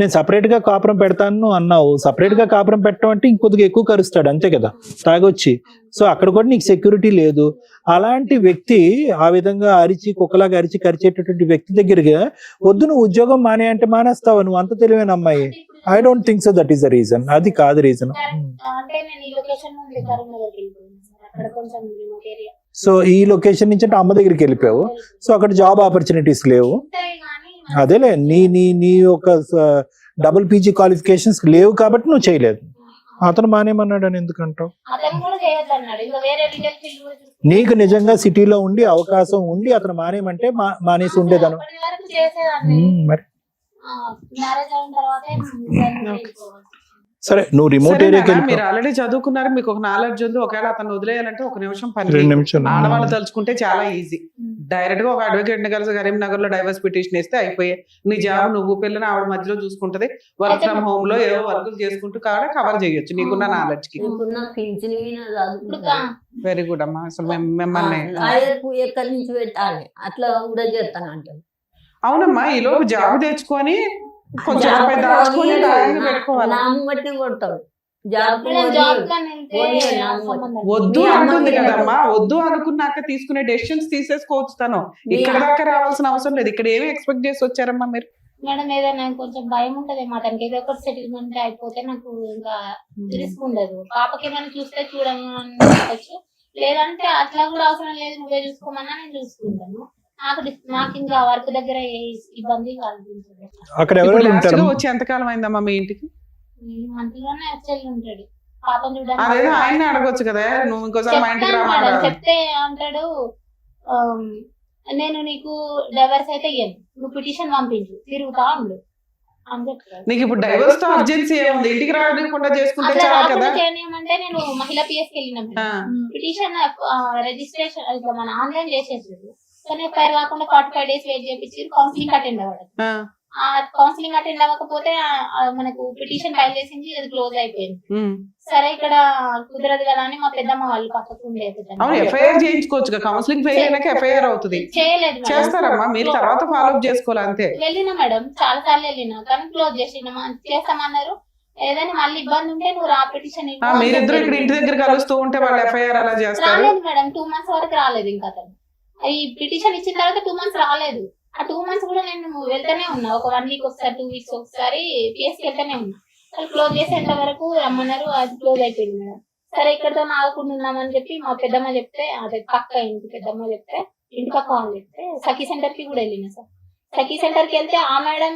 నేను సపరేట్ గా కాపురం పెడతాను అన్నావు. సపరేట్ గా కాపురం పెట్టడం అంటే ఇంకొద్దిగా ఎక్కువ కరుస్తాడు అంతే కదా తాగొచ్చి. సో అక్కడ కూడా నీకు సెక్యూరిటీ లేదు. అలాంటి వ్యక్తి ఆ విధంగా అరిచి కుక్కలాగా అరిచి కరిచేటటువంటి వ్యక్తి దగ్గరగా వద్దు నువ్వు ఉద్యోగం మానే అంటే మానేస్తావు. నువ్వు అంత తెలివైన అమ్మాయి. I don't think so that is the reason. అది కాదు రీజన్. సో ఈ లొకేషన్ నుంచి అంటే అమ్మ దగ్గరికి వెళ్ళిపోయావు. సో అక్కడ జాబ్ ఆపర్చునిటీస్ లేవు. అదేలే నీ నీ నీ ఒక డబుల్ పీజీ క్వాలిఫికేషన్స్ లేవు కాబట్టి నువ్వు చేయలేదు. అతను మానేమన్నాడు అని ఎందుకంటావు? నీకు నిజంగా సిటీలో ఉండి అవకాశం ఉండి అతను మానేమంటే మానేసి ఉండేదాను మరి. సరే నువ్వు రిమోట్ సరే ఏరియాకి నాన్న, మీరు వెళ్ళిపో. ఆల్రెడీ చదువుకున్నారు, మీకు ఒక నాలెడ్జ్ ఉంది. ఒకవేళ అతను వదిలేయాలంటే ఒక నిమిషం పని 2 లేదు. నిమిషాలు. ఆడవాళ్ళు తలుచుకుంటే చాలా ఈజీ. డైరెక్ట్ గా ఒక అడ్వకేట్ ని కలిసి కరీంనగర్ లో డైవర్స్ పిటిషన్ ఇస్తే అయిపోయాయి. నీ జాబ్ నువ్వు పిల్లని ఆవిడ మధ్యలో చూసుకుంటది. వర్క్ ఫ్రమ్ హోమ్ లో ఏవో వర్క్ చేసుకుంటూ కావాలి కవర్ చేయొచ్చు నీకున్న నాలెడ్జ్ కి. నీకున్న పింఛన్ ఇప్పుడు వెరీ గుడ్ అమ్మా. అసలు మిమ్మల్ని లాయర్కు ఎక్కడి నుంచి పెట్టాలి అట్లా కూడా చేస్తానంటారు. అవునమ్మా, ఈ లోపు జాబ్ తెచ్చుకొని కొంచెం రూపాయి దాచుకొని లాయర్ని పెట్టుకోవాలి. నామం బట్టి కొడతాడు. జాబ్ మేడం జాబ్ కానీ వెళ్తే సంబంధం వద్దు మీ అమ్మ అంటుంది మీద కదమ్మా. వద్దు అనుకున్నాక తీసుకునే డెసిషన్స్ తీసేసుకోవచ్చు తను. ఇక్కడ దాకా రావాల్సిన అవసరం లేదు. ఇక్కడ ఏమి ఎక్స్పెక్ట్ చేసి వచ్చారమ్మా మీరు? మేడం ఏదైనా కొంచెం భయం ఉంటది అతనికి, ఏదో ఒకటి సెటిల్మెంట్ అయిపోతే నాకు ఇంకా రిస్క్ ఉండదు. పాపకి ఏమైనా చూస్తే చూడవచ్చు, లేదంటే అట్లా కూడా అవసరం లేదు, నువ్వే చూసుకోమన్నా నేను చూసుకుంటాను. నాకు ఇంకా వర్క్ దగ్గర ఏ ఇబ్బంది కలుగుతుంది. అక్కడ ఇప్పుడు ఎవరు లాస్ట్ ఉంటారు? గా వచ్చి ఎంతకాలం అయిందమ్మా మీ ఇంటికి? ఈ మంత్లోనే యాక్చువల్ ఉంటాడు. పాపం అదేదో చూడడానికి ఆయన అడగొచ్చు కదా, నువ్వు ఇంకోసారి మా ఇంటికి చెప్తాను మేడం, రామాడు. చెప్తే అంటాడు నేను నీకు డైవర్స్ అయితే ఇయ్యను, నువ్వు పిటిషన్ పంపించు, తిరుగుతా ఉండు అని చెప్తాడు. నీకు ఇప్పుడు డైవర్స్ తో అర్జెన్సీ ఏముంది? ఇంటికి రాకుండా చేసుకుంటే అట్లా చాలు కదా. రాకుండా చేయమంటే నేను మహిళా పిఎస్కి వెళ్ళినాం. ఆ, పిటిషన్ రిజిస్ట్రేషన్ ఇట్లా మన ఆన్లైన్ చేసేసారు, కానీ ఎఫ్ఐఆర్ కాకుండా 45 days వెయిట్ చేయించి కౌన్సిలింగ్ అటెండ్ అవ్వడం. ఆ, ఆ కౌన్సిలింగ్ అటెండ్ అవ్వకపోతే మనకు పిటిషన్ ఫైల్ చేసింది, అది క్లోజ్ అయిపోయింది. ఉమ్. సరే ఇక్కడ కుదరదు కదా అని మా పెద్దమ్మ వాళ్ళు పక్కకు ఉండే పెద్దమ్మ. అవును, ఎఫ్ఐఆర్ చేయించుకోవచ్చు. కౌన్సిలింగ్ ఫెయిల్ అయినాక ఎఫ్ఐఆర్ అవుతుంది. చేయలేదు మేడం. చేస్తారమ్మా, మీరు తర్వాత ఫాలో అప్ చేసుకోవాలి అంతే. వెళ్ళినా మేడం, చాలా సార్లు వెళ్ళినా, కానీ క్లోజ్ చేస్తామన్నారు. ఏదైనా మళ్ళీ ఇబ్బంది ఉంటే నువ్వు రా పిటిషన్ ఆ, మీరిద్దరు ఇక్కడ ఇంటి దగ్గర కలుస్తూ ఉంటే వాళ్ళు ఎఫ్ఐఆర్ అలా చేస్తారు. రాలేదు మేడం, 2 months వరకు రాలేదు. ఇంకా అతను ఈ పిటిషన్ ఇచ్చిన తర్వాత 2 months రాలేదు. ఆ 2 months కూడా నేను వెళ్తానే ఉన్నా, ఒక 1 week ఒకసారి, 2 weeks ఒకసారి పిఎస్కి వెళ్తానే ఉన్నా. వాళ్ళు క్లోజ్ చేసేంత వరకు రమ్మన్నారు, అది క్లోజ్ అయిపోయింది మేడం. సరే ఇక్కడతో ఆగుకుంటున్నామని చెప్పి మా పెద్దమ్మ చెప్తే, అదే పక్క ఇంటి పెద్దమ్మ చెప్తే, ఇంటి పక్క వాళ్ళు చెప్తే సఖీ సెంటర్ కి కూడా వెళ్ళిన సార్. సఖీ సెంటర్ కి వెళ్తే ఆ మేడం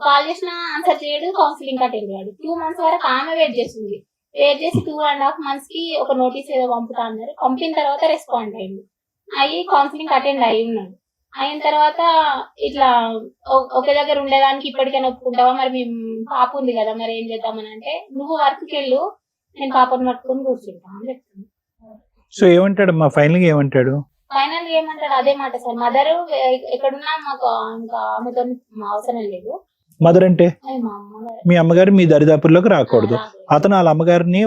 కాల్ చేసినా ఆన్సర్ చేయడు, కౌన్సిలింగ్ అటెండ్ అయ్యాడు. 2 months వరకు ఆమె వెయిట్ చేసింది. వెయిట్ చేసి 2.5 months కి ఒక నోటీస్ ఏదో పంపుతా అన్నారు. పంపిన తర్వాత రెస్పాండ్ అయ్యింది, అయ్యి కౌన్సిలింగ్ అటెండ్ అయ్యి ఉన్నాడు. అయిన తర్వాత ఇట్లా ఒకే దగ్గర ఉండేదానికి ఇప్పటికైనా ఒప్పుకుంటావా, మరి మేము పాప ఉంది కదా, మరి ఏం చేద్దామని అంటే, నువ్వు వర్క్కి వెళ్ళు, నేను పాపను పట్టుకొని కూర్చుంటా అని చెప్తాను. సో ఏమంటాడు మా ఫైనల్ గా ఏమంటాడు? ఫైనల్ గా ఏమంటాడు, అదే మాట సార్, మదర్ ఎక్కడున్నా మాకు ఇంకా ఆమెతో అవసరం లేదు. మదర్ అంటే అది మా అమ్మగారు. మీ అమ్మగారు మీ దరిదాపుల్లోకి రాకూడదు. అతను వాళ్ళ అమ్మగారిని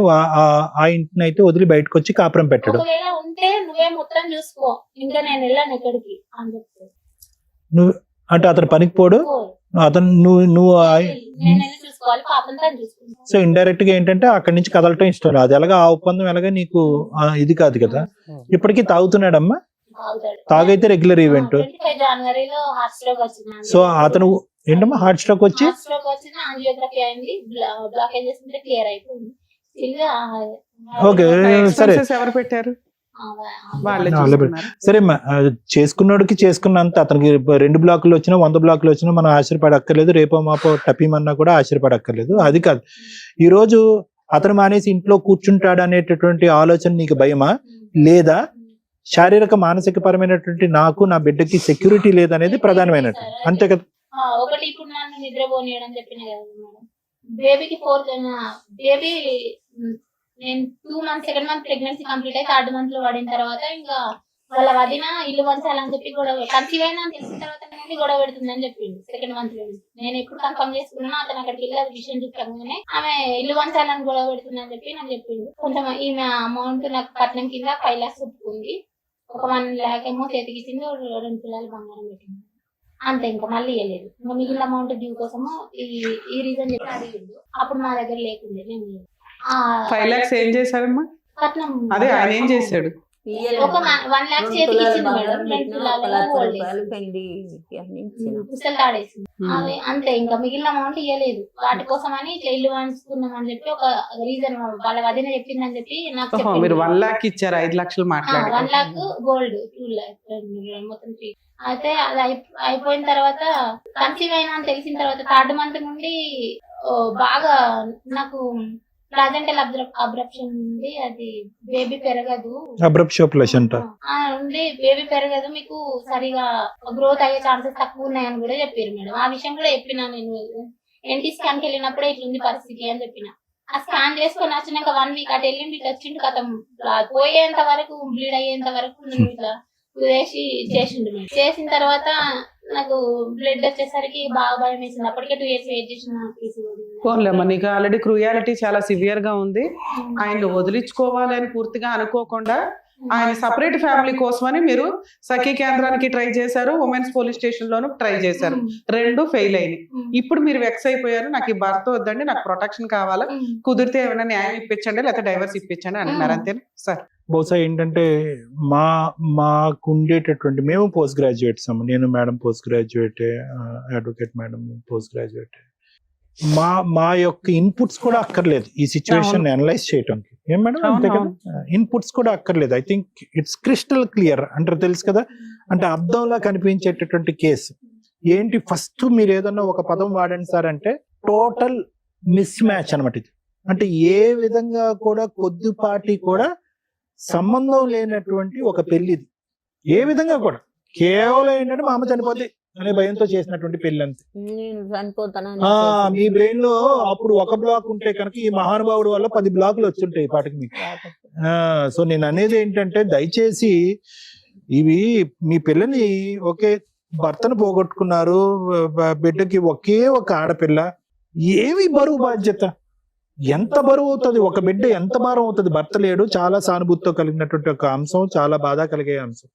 ఆ ఇంటిని అయితే వదిలి బయటకు వచ్చి కాపురం పెట్టాడు. ఒకవేళ ఉంటే నువ్వే మొత్తం చూసుకో, ఇంకా నేను వెళ్ళాను ఎక్కడికి అని చెప్తాను. నువ్వు అంటే అతను పనికి పోడు, అతను నువ్వు నేను వెళ్ళి చూసుకోవాలి, పాపను తను చూసుకుంటాను. సో ఇండైరెక్ట్ గా ఏంటంటే అక్కడి నుంచి కదలటం ఇష్టం లేదు. అది ఎలాగా ఆ ఒప్పందం ఎలాగా నీకు ఇది కాదు కదా. ఇప్పటికీ తాగుతున్నాడమ్మా? తాగుతాడు. తాగైతే రెగ్యులర్ ఈవెంట్. 25 జనవరిలో హార్ట్ స్ట్రోక్ వచ్చింది. సో అతను ఏంటమ్మా హార్ట్ స్ట్రోక్ వచ్చి హార్ట్ స్ట్రోక్ వచ్చింది, యాంజియోగ్రఫీ అయింది, బ్లాకేజెస్ ఉంటే క్లియర్ అయిపోయింది. ఓకే సరే ఎక్స్పెన్సెస్ ఎవరు పెట్టారు? వాళ్ళే చూసుకున్నారు. సరే చేసుకున్నోడికి చేసుకున్నంత అతనికి 2 బ్లాకులు వచ్చినా 100 బ్లాకులు వచ్చినా మనం ఆశ్చర్యపడక్కర్లేదు. రేపో మాపో టపీమన్నా కూడా ఆశ్చర్యపడక్కర్లేదు. అది కాదు, ఈ రోజు అతను మానేసి ఇంట్లో కూర్చుంటాడు అనేటటువంటి ఆలోచన నీకు భయమా, లేదా శారీరక మానసిక పరమైనటువంటి నాకు నా బిడ్డకి సెక్యూరిటీ లేదనేది ప్రధానమైనటువంటి, అంతే కదా? ఒకటి ఇప్పుడు నన్ను నిద్రపోనియడం చెప్పిన కదా మేడం, బేబీకి 4th బేబీ నేను 2 months 2nd month pregnancy complete అయ్యి 3rd month లో పడిన తర్వాత ఇంకా వాళ్ళ వదిన ఇల్లు వంచాలని చెప్పి గొడవ, కన్సీవ్ అయినా అని తెలిసిన తర్వాత నుండి గొడవ పెడుతుందని చెప్పిండు 2nd month లో. నేను ఎప్పుడు కన్ఫర్మ్ చేసుకున్నా అతను అక్కడికి వెళ్ళి అది విషయం చెప్పగానే ఆమె ఇల్లు వంచాలని గొడవ పెడుతుందని చెప్పి నాకు చెప్పిండు. కొంచెం ఈమె అమౌంట్ నాకు కట్నం కింద 5 lakhs ఒప్పుకుంది, ఒక 1 lakh ఏమో చేతికి ఇచ్చింది, 2 తులాలు బంగారం పెట్టింది, అంతే. ఇంకా మళ్ళీ ఇవ్వలేదు. ఇంకా మిగిలిన అమౌంట్ డ్యూ కోసము ఈ రీజన్ చెప్పి అడిగిండు. అప్పుడు మా దగ్గర లేకుండే, నేను 5 lakhs ఏం చేశారమ్మా? కట్నం అదే ఆయన ఏం చేశాడు? ఒక 1 lakh చేతికి ఇచ్చింది మేడం, 2 తులాలు గోల్డ్ పుస్తలు తాడేసింది, అవి అంతే. ఇంకా మిగిలిన అమౌంట్ ఇవ్వలేదు. వాటి కోసం అని ఇట్లా ఇల్లు వంచుకున్నాం అని చెప్పి ఒక రీజన్ వాళ్ళ వదిన చెప్పిందని చెప్పి నాకు మీరు 1 lakh ఇచ్చారు, 5 లక్షలు మాట్లాడారు. 1 lakh గోల్డ్ 2 lakh మొత్తం 3. అయితే అది అయిపోయిన తర్వాత కన్సీవ్ అయినా అని తెలిసిన తర్వాత 3rd month నుండి బాగా నాకు ప్లాజెంటల్ అబ్రప్షన్ ఉంది, అది బేబీ పెరగదు, ఉంది బేబీ పెరగదు, మీకు సరిగా గ్రోత్ అయ్యే ఛాన్సెస్ తక్కువ ఉన్నాయని కూడా చెప్పారు మేడం. ఆ విషయం కూడా చెప్పినా నేను, ఎన్టీ స్కాన్ కి వెళ్ళినప్పుడే ఇట్లుంది పరిస్థితి అని చెప్పిన. ఆ స్కాన్ చేసుకొని వచ్చినాక 1 వీక్ అటు వెళ్ళింది, ఇట్లా వచ్చిండు కథం పోయేంత వరకు బ్లీడ్ అయ్యేంత వరకు నువ్వు ఇట్లా వేసి చేసిండు. చేసిన తర్వాత నాకు బ్లడ్ వచ్చేసరికి బాగా భయం వేసింది. అప్పటికే 2 years వెయిట్ చేసిన పీసీ. పోన్లేమ్మా, నీకు ఆల్రెడీ క్రూయాలిటీ చాలా సివియర్ గా ఉంది. ఆయన వదిలించుకోవాలి అని పూర్తిగా అనుకోకుండా ఆయన సపరేట్ ఫ్యామిలీ కోసమని మీరు సఖీ కేంద్రానికి ట్రై చేశారు, ఉమెన్స్ పోలీస్ స్టేషన్ లోను ట్రై చేశారు, 2 ఫెయిల్ అయినాయి. ఇప్పుడు మీరు వెక్స్ అయిపోయారు, నాకు ఈ భర్త వద్దండి, నాకు ప్రొటెక్షన్ కావాలా, కుదిరితే ఏమైనా న్యాయం ఇప్పించండి లేకపోతే డైవర్స్ ఇప్పించండి అంటున్నారు, అంతేనా సార్? బహుశా ఏంటంటే మాకు ఉండేటటువంటి మేము పోస్ట్ గ్రాడ్యుయేట్స్ అమ్మ, నేను madam post graduate, advocate madam post graduate. మా యొక్క ఇన్పుట్స్ కూడా అక్కర్లేదు ఈ సిచ్యువేషన్ అనలైజ్ చేయడానికి. ఏం మేడం అంతే కదా, ఇన్పుట్స్ కూడా అక్కర్లేదు. I think it's crystal clear అంటారు, తెలుసు కదా. అంటే అర్థంలా కనిపించేటటువంటి కేసు ఏంటి, ఫస్ట్ మీరు ఏదన్నా ఒక పదం వాడండి సార్ అంటే టోటల్ మిస్ మ్యాచ్ అనమాట ఇది. అంటే ఏ విధంగా కూడా కొద్దిపాటి కూడా సంబంధం లేనటువంటి ఒక పెళ్లిది, ఏ విధంగా కూడా. కేవలం ఏంటంటే మా అమ్మ చనిపోద్ది అనే భయంతో చేసినటువంటి పెళ్లి అంతే. నేను చనిపోతానని మీ బ్రెయిన్ లో అప్పుడు ఒక బ్లాక్ ఉంటే కనుక ఈ మహానుభావుడు వల్ల 10 బ్లాకులు వచ్చుంటాయి పాటికి మీకు. సో నేను అనేది ఏంటంటే దయచేసి ఇవి మీ పిల్లని ఒకే భర్తను పోగొట్టుకున్నారు, బిడ్డకి ఒకే ఒక ఆడపిల్ల, ఏమి బరువు బాధ్యత, ఎంత బరువు అవుతుంది ఒక బిడ్డ, ఎంత భారం అవుతుంది. భర్త లేడు, చాలా సానుభూతితో కలిగినటువంటి ఒక అంశం, చాలా బాధ కలిగే అంశం.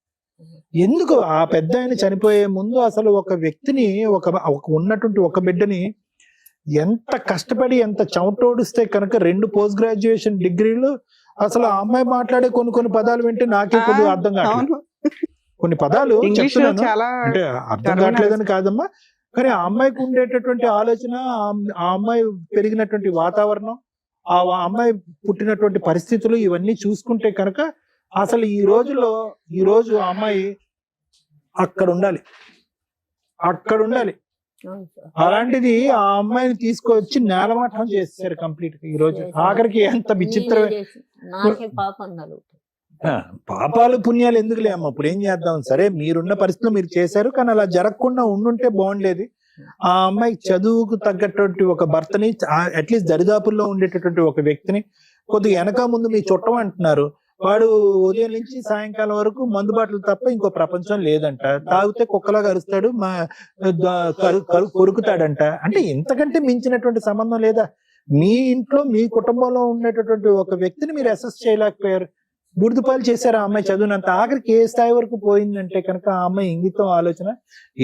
ఎందుకు ఆ పెద్ద ఆయన చనిపోయే ముందు అసలు ఒక వ్యక్తిని ఒక ఉన్నటువంటి ఒక బిడ్డని ఎంత కష్టపడి ఎంత చెమటోడిస్తే కనుక 2 పోస్ట్ గ్రాడ్యుయేషన్ డిగ్రీలు, అసలు ఆ అమ్మాయి మాట్లాడే కొన్ని పదాలు వింటే నాకే కొద్దిగా అర్థం కాదు. కొన్ని పదాలు చాలా అంటే అర్థం కావట్లేదని కాదమ్మా, కానీ ఆ అమ్మాయికి ఉండేటటువంటి ఆలోచన, ఆ అమ్మాయి పెరిగినటువంటి వాతావరణం, ఆ అమ్మాయి పుట్టినటువంటి పరిస్థితులు ఇవన్నీ చూసుకుంటే కనుక అసలు ఈ రోజు ఆ అమ్మాయి అక్కడ ఉండాలి. అలాంటిది ఆ అమ్మాయిని తీసుకొచ్చి నేలమట్టం చేశారు కంప్లీట్ గా. ఈ రోజు ఆఖరికి ఎంత విచిత్రమే. పాపాలు పుణ్యాలు ఎందుకులే అమ్మ, ఇప్పుడు ఏం చేద్దాం, సరే మీరున్న పరిస్థితిలో మీరు చేశారు, కానీ అలా జరగకుండా ఉండుంటే బాగుండేది. ఆ అమ్మాయి చదువుకు తగ్గటువంటి ఒక భర్తని, అట్లీస్ట్ దరిదాపుల్లో ఉండేటటువంటి ఒక వ్యక్తిని, కొద్దిగా వెనక ముందు మీ చుట్టం అంటున్నారు, వాడు ఉదయం నుంచి సాయంకాలం వరకు మందుబాటులు తప్ప ఇంకో ప్రపంచం లేదంట, తాగితే కుక్కలాగా అరుస్తాడు, కొరుకుతాడంట. అంటే ఇంతకంటే మించినటువంటి సంబంధం లేదా? మీ ఇంట్లో మీ కుటుంబంలో ఉండేటటువంటి ఒక వ్యక్తిని మీరు అసెస్ చేయలేకపోయారు, బుడిదుపాలు చేశారు ఆ అమ్మాయి చదువునంత. ఆఖరికి ఏ స్థాయి వరకు పోయిందంటే కనుక ఆ అమ్మాయి ఇంగితం ఆలోచన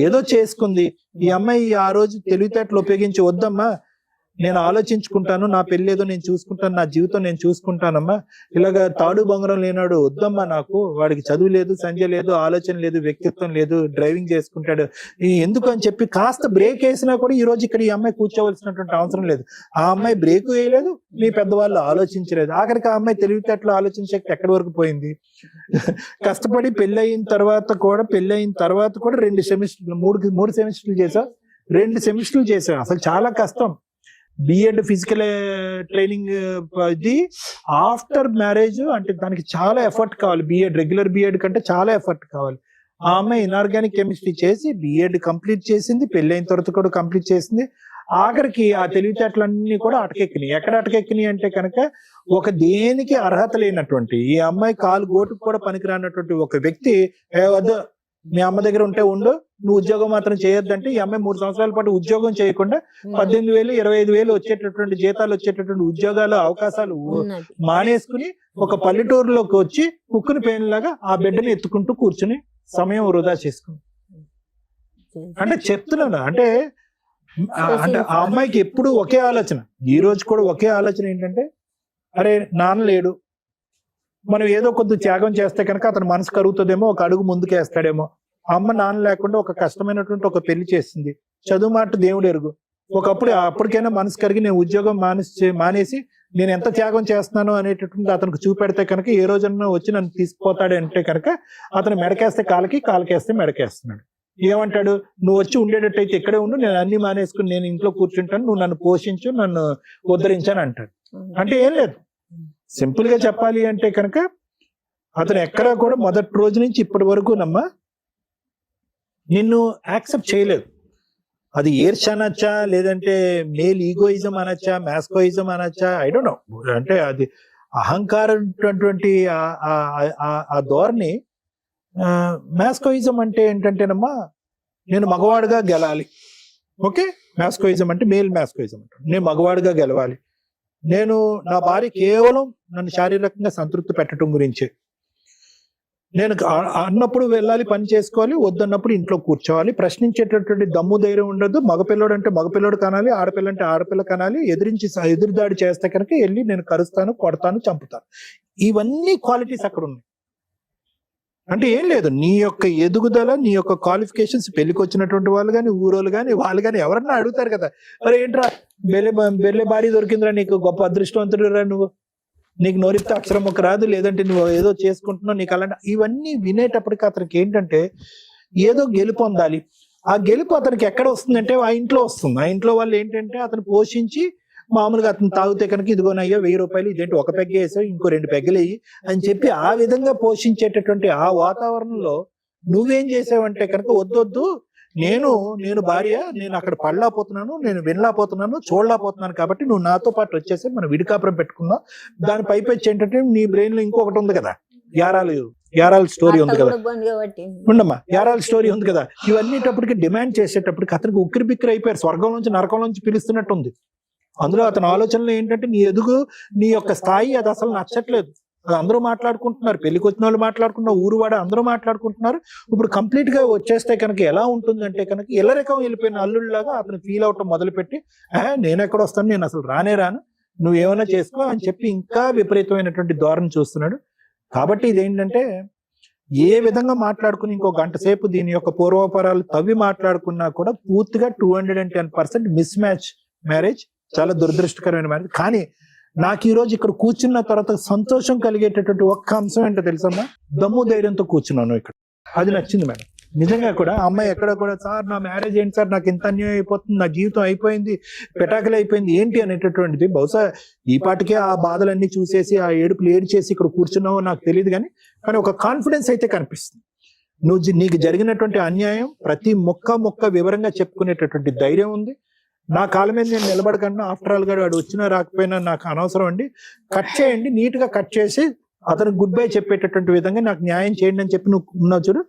ఏదో చేసుకుంది. ఈ అమ్మాయి ఆ రోజు తెలివితేటలు ఉపయోగించి, వద్దమ్మా నేను ఆలోచించుకుంటాను, నా పెళ్లి ఏదో నేను చూసుకుంటాను, నా జీవితం నేను చూసుకుంటానమ్మా, ఇలాగ తాడు బొంగరం లేనాడు వద్దమ్మా, నాకు వాడికి చదువు లేదు, సంధ్య లేదు, ఆలోచన లేదు, వ్యక్తిత్వం లేదు, డ్రైవింగ్ చేసుకుంటాడు, ఎందుకు అని చెప్పి కాస్త బ్రేక్ వేసినా కూడా ఈ రోజు ఇక్కడ ఈ అమ్మాయి కూర్చోవలసినటువంటి అవసరం లేదు. ఆ అమ్మాయి బ్రేక్ వేయలేదు, మీ పెద్దవాళ్ళు ఆలోచించలేదు. ఆఖరికి ఆ అమ్మాయి తెలివితేటలు ఆలోచించే ఎక్కడి వరకు పోయింది. కష్టపడి పెళ్ళయిన తర్వాత కూడా 2 సెమిస్టర్లు 3 సెమిస్టర్లు చేసా, 2 సెమిస్టర్లు చేసా. అసలు చాలా కష్టం. బిఎడ్ ఫిజికల్ ట్రైనింగ్ ఇది ఆఫ్టర్ మ్యారేజ్, అంటే దానికి చాలా ఎఫర్ట్ కావాలి. బిఎడ్ రెగ్యులర్ బిఎడ్ కంటే చాలా ఎఫర్ట్ కావాలి. ఆ అమ్మాయి ఇన్ఆర్గానిక్ కెమిస్ట్రీ చేసి బిఎడ్ కంప్లీట్ చేసింది, పెళ్ళైన తర్వాత కూడా కంప్లీట్ చేసింది. ఆఖరికి ఆ తెలివితేటలన్నీ కూడా అటకెక్కినాయి. ఎక్కడ అటకెక్కినాయి అంటే కనుక ఒక దేనికి అర్హత లేనటువంటి, ఈ అమ్మాయి కాలు గోటుకు కూడా పనికిరానటువంటి ఒక వ్యక్తి, వద్దు మీ అమ్మ దగ్గర ఉంటే ఉండు, నువ్వు ఉద్యోగం మాత్రం చేయొద్దంటే ఈ అమ్మాయి 3 సంవత్సరాల పాటు ఉద్యోగం చేయకుండా 18,000 25,000 వచ్చేటటువంటి జీతాలు వచ్చేటటువంటి ఉద్యోగాలు అవకాశాలు మానేసుకుని ఒక పల్లెటూరులోకి వచ్చి కుక్కుని పేనులాగా ఆ బిడ్డని ఎత్తుకుంటూ కూర్చుని సమయం వృధా చేసుకుంది. అంటే చెప్తున్నాను, అంటే ఆ అమ్మాయికి ఎప్పుడు ఒకే ఆలోచన, ఈ రోజు కూడా ఒకే ఆలోచన ఏంటంటే, అరే నాన్న లేడు, మనం ఏదో కొద్ది త్యాగం చేస్తే కనుక అతని మనసు కరుగుతుందేమో, ఒక అడుగు ముందుకేస్తాడేమో. అమ్మ నాన్న లేకుండా ఒక కష్టమైనటువంటి ఒక పెళ్లి చేసింది, చదువు మాట దేవుడు ఎరుగు. అప్పటికైనా మనసు కరిగి నేను ఉద్యోగం మానేసి నేను ఎంత త్యాగం చేస్తున్నాను అనేటటువంటి అతనికి చూపెడితే కనుక ఏ రోజన్నా వచ్చి నన్ను తీసుకుపోతాడు అంటే కనుక అతను మెడకేస్తే కాలకేస్తే మెడకేస్తున్నాడు. ఏమంటాడు, నువ్వు వచ్చి ఉండేటట్టయితే ఇక్కడే ఉండు, నేను అన్ని మానేసుకుని నేను ఇంట్లో కూర్చుంటాను, నువ్వు నన్ను పోషించు, నన్ను ఉద్ధరించాను అంటాడు. అంటే ఏం లేదు, సింపుల్ గా చెప్పాలి అంటే కనుక అతను ఎక్కడా కూడా మొదటి రోజు నుంచి ఇప్పటి వరకు నిన్ను యాక్సెప్ట్ చేయలేదు. అది ఏర్ష్ అనొచ్చా, లేదంటే మేల్ ఈగోయిజం అనొచ్చా, మ్యాస్కోయిజం అనొచ్చా, ఐ డోంట్ నో. అంటే అది అహంకారం ఆ ధోరణి. మ్యాస్కోయిజం అంటే ఏంటంటేనమ్మా, నేను మగవాడుగా గెలాలి. ఓకే, మ్యాస్కోయిజం అంటే మేల్ మ్యాస్కోయిజం అంటే నేను మగవాడుగా గెలవాలి, నేను నా భార్య కేవలం నన్ను శారీరకంగా సంతృప్తి పెట్టడం గురించే, నేను అన్నప్పుడు వెళ్ళాలి, పని చేసుకోవాలి, వద్దన్నప్పుడు ఇంట్లో కూర్చోవాలి, ప్రశ్నించేటటువంటి దమ్ము ధైర్యం ఉండదు. మగపిల్లడు అంటే మగపిల్లడు కనాలి, ఆడపిల్ల అంటే ఆడపిల్ల కనాలి, ఎదురుదాడి చేస్తే కనుక వెళ్ళి నేను కరుస్తాను, కొడతాను, చంపుతాను. ఇవన్నీ క్వాలిటీస్ అక్కడ ఉన్నాయి. అంటే ఏం లేదు, నీ యొక్క ఎదుగుదల, నీ యొక్క క్వాలిఫికేషన్స్, పెళ్లికి వచ్చినటువంటి వాళ్ళు కానీ, ఊరోళ్ళు కానీ, వాళ్ళు కానీ ఎవరన్నా అడుగుతారు కదా, మరి ఏంట్రా బెల్లె భారీ దొరికిందిరా, నీకు గొప్ప అదృష్టవంతుడు రా, నువ్వు నీకు నోరిస్తే అక్షరం ఒక రాదు, లేదంటే నువ్వు ఏదో చేసుకుంటున్నావు, నీకు అలాంటి ఇవన్నీ వినేటప్పటికి అతనికి ఏంటంటే ఏదో గెలుపు పొందాలి. ఆ గెలుపు అతనికి ఎక్కడ వస్తుందంటే ఆ ఇంట్లో వస్తుంది. ఆ ఇంట్లో వాళ్ళు ఏంటంటే అతను పోషించి, మామూలుగా అతను తాగితే కనుక ఇదిగోనయ్యా 1000 రూపాయలు, ఇదేంటి ఒక పెగ్గ వేసావు, ఇంకో 2 పెగ్గలు వేయి అని చెప్పి ఆ విధంగా పోషించేటటువంటి ఆ వాతావరణంలో నువ్వేం చేసావంటే కనుక వద్దొద్దు, నేను భార్య, నేను అక్కడ పడలేకపోతున్నాను, నేను వినలేకపోతున్నాను, చూడలేకపోతున్నాను, కాబట్టి నువ్వు నాతో పాటు వచ్చేసి మనం విడికాపురం పెట్టుకుందాం. దాని పైపెచ్చి ఏంటంటే నీ బ్రెయిన్ లో ఇంకొకటి ఉంది కదా, యారాల స్టోరీ ఉంది కదా, ఉండమ్మా, యారాల స్టోరీ ఉంది కదా. ఇవన్నీటప్పటికి డిమాండ్ చేసేటప్పటికి అతనికి ఉక్కిరి బిక్కిరి అయిపోయారు, స్వర్గం నుంచి నరకం నుంచి పిలుస్తున్నట్టు ఉంది. అందులో అతని ఆలోచనలు ఏంటంటే నీ ఎదుగు, నీ యొక్క స్థాయి అది అసలు నచ్చట్లేదు. అది అందరూ మాట్లాడుకుంటున్నారు, పెళ్లికి వచ్చిన వాళ్ళు మాట్లాడుకుంటున్నారు, ఊరువాడ అందరూ మాట్లాడుకుంటున్నారు. ఇప్పుడు కంప్లీట్ గా వచ్చేస్తే కనుక ఎలా ఉంటుందంటే కనుక ఇల్లరికం వెళ్ళిపోయిన అల్లుళ్ళలాగా అతను ఫీల్ అవటం మొదలుపెట్టి, నేను ఎక్కడ వస్తాను, నేను అసలు రాను, నువ్వేమైనా చేసుకో అని చెప్పి ఇంకా విపరీతమైనటువంటి ధోరణి చూస్తున్నాడు. కాబట్టి ఇదేంటంటే ఏ విధంగా మాట్లాడుకుని ఇంకో గంట సేపు దీని యొక్క పూర్వపరాలు తవ్వి మాట్లాడుకున్నా కూడా పూర్తిగా 210% మిస్ మ్యాచ్ మ్యారేజ్, చాలా దురదృష్టకరమైన మ్యారేజ్. కానీ నాకు ఈ రోజు ఇక్కడ కూర్చున్న తర్వాత సంతోషం కలిగేటటువంటి ఒక్క అంశం ఏంటో తెలుసమ్మా, దమ్ము ధైర్యంతో కూర్చున్నాను ఇక్కడ. అది నచ్చింది మేడం. నిజంగా కూడా అమ్మాయి ఎక్కడ కూడా, సార్ నా మ్యారేజ్ ఏంటి సార్, నాకు ఇంత అన్యాయం అయిపోతుంది, నా జీవితం అయిపోయింది, పెటాకులు అయిపోయింది ఏంటి అనేటటువంటిది, బహుశా ఈ పాటికే ఆ బాధలన్నీ చూసేసి ఆ ఏడుపులు ఏడ్చేసి ఇక్కడ కూర్చున్నావో నాకు తెలియదు, కానీ ఒక కాన్ఫిడెన్స్ అయితే కనిపిస్తుంది. నీకు జరిగినటువంటి అన్యాయం ప్రతి మొక్క వివరంగా చెప్పుకునేటటువంటి ధైర్యం ఉంది. నా కాళ్ళ మీద నేను నిలబడకుండా, ఆఫ్టర్ ఆల్ గా వాడు వచ్చినా రాకపోయినా నాకు అనవసరం అండి, కట్ చేయండి, నీట్ గా కట్ చేసి అతను గుడ్ బై చెప్పేటటువంటి విధంగా నాకు న్యాయం చేయండి అని చెప్పి నువ్వు ఉన్నావు చూడు.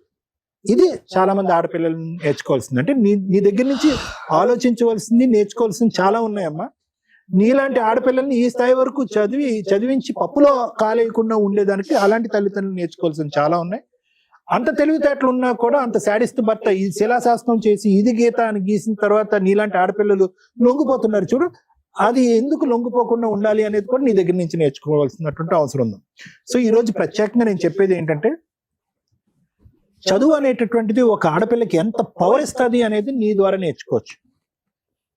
ఇది చాలా మంది ఆడపిల్లలు నేర్చుకోవాల్సింది. అంటే నీ దగ్గర నుంచి ఆలోచించవలసింది, నేర్చుకోవాల్సింది చాలా ఉన్నాయమ్మా. నీలాంటి ఆడపిల్లల్ని ఈ స్థాయి వరకు చదివించి పప్పులో కాలేయకుండా ఉండేదానికి అలాంటి తల్లిదండ్రులు నేర్చుకోవాల్సింది చాలా ఉన్నాయి. అంత తెలివితేటలు ఉన్నా కూడా అంత శాడిస్ట్ భర్త ఈ శిలాశాస్త్రం చేసి ఇది గీత అని గీసిన తర్వాత నీలాంటి ఆడపిల్లలు లొంగిపోతున్నారు చూడు. అది ఎందుకు లొంగిపోకుండా ఉండాలి అనేది కూడా నీ దగ్గర నుంచి నేర్చుకోవాల్సినటువంటి అవసరం ఉంది. సో ఈ రోజు ప్రత్యేకంగా నేను చెప్పేది ఏంటంటే, చదువు అనేటటువంటిది ఒక ఆడపిల్లకి ఎంత పవర్ ఇస్తుంది అనేది నీ ద్వారా నేర్చుకోవచ్చు.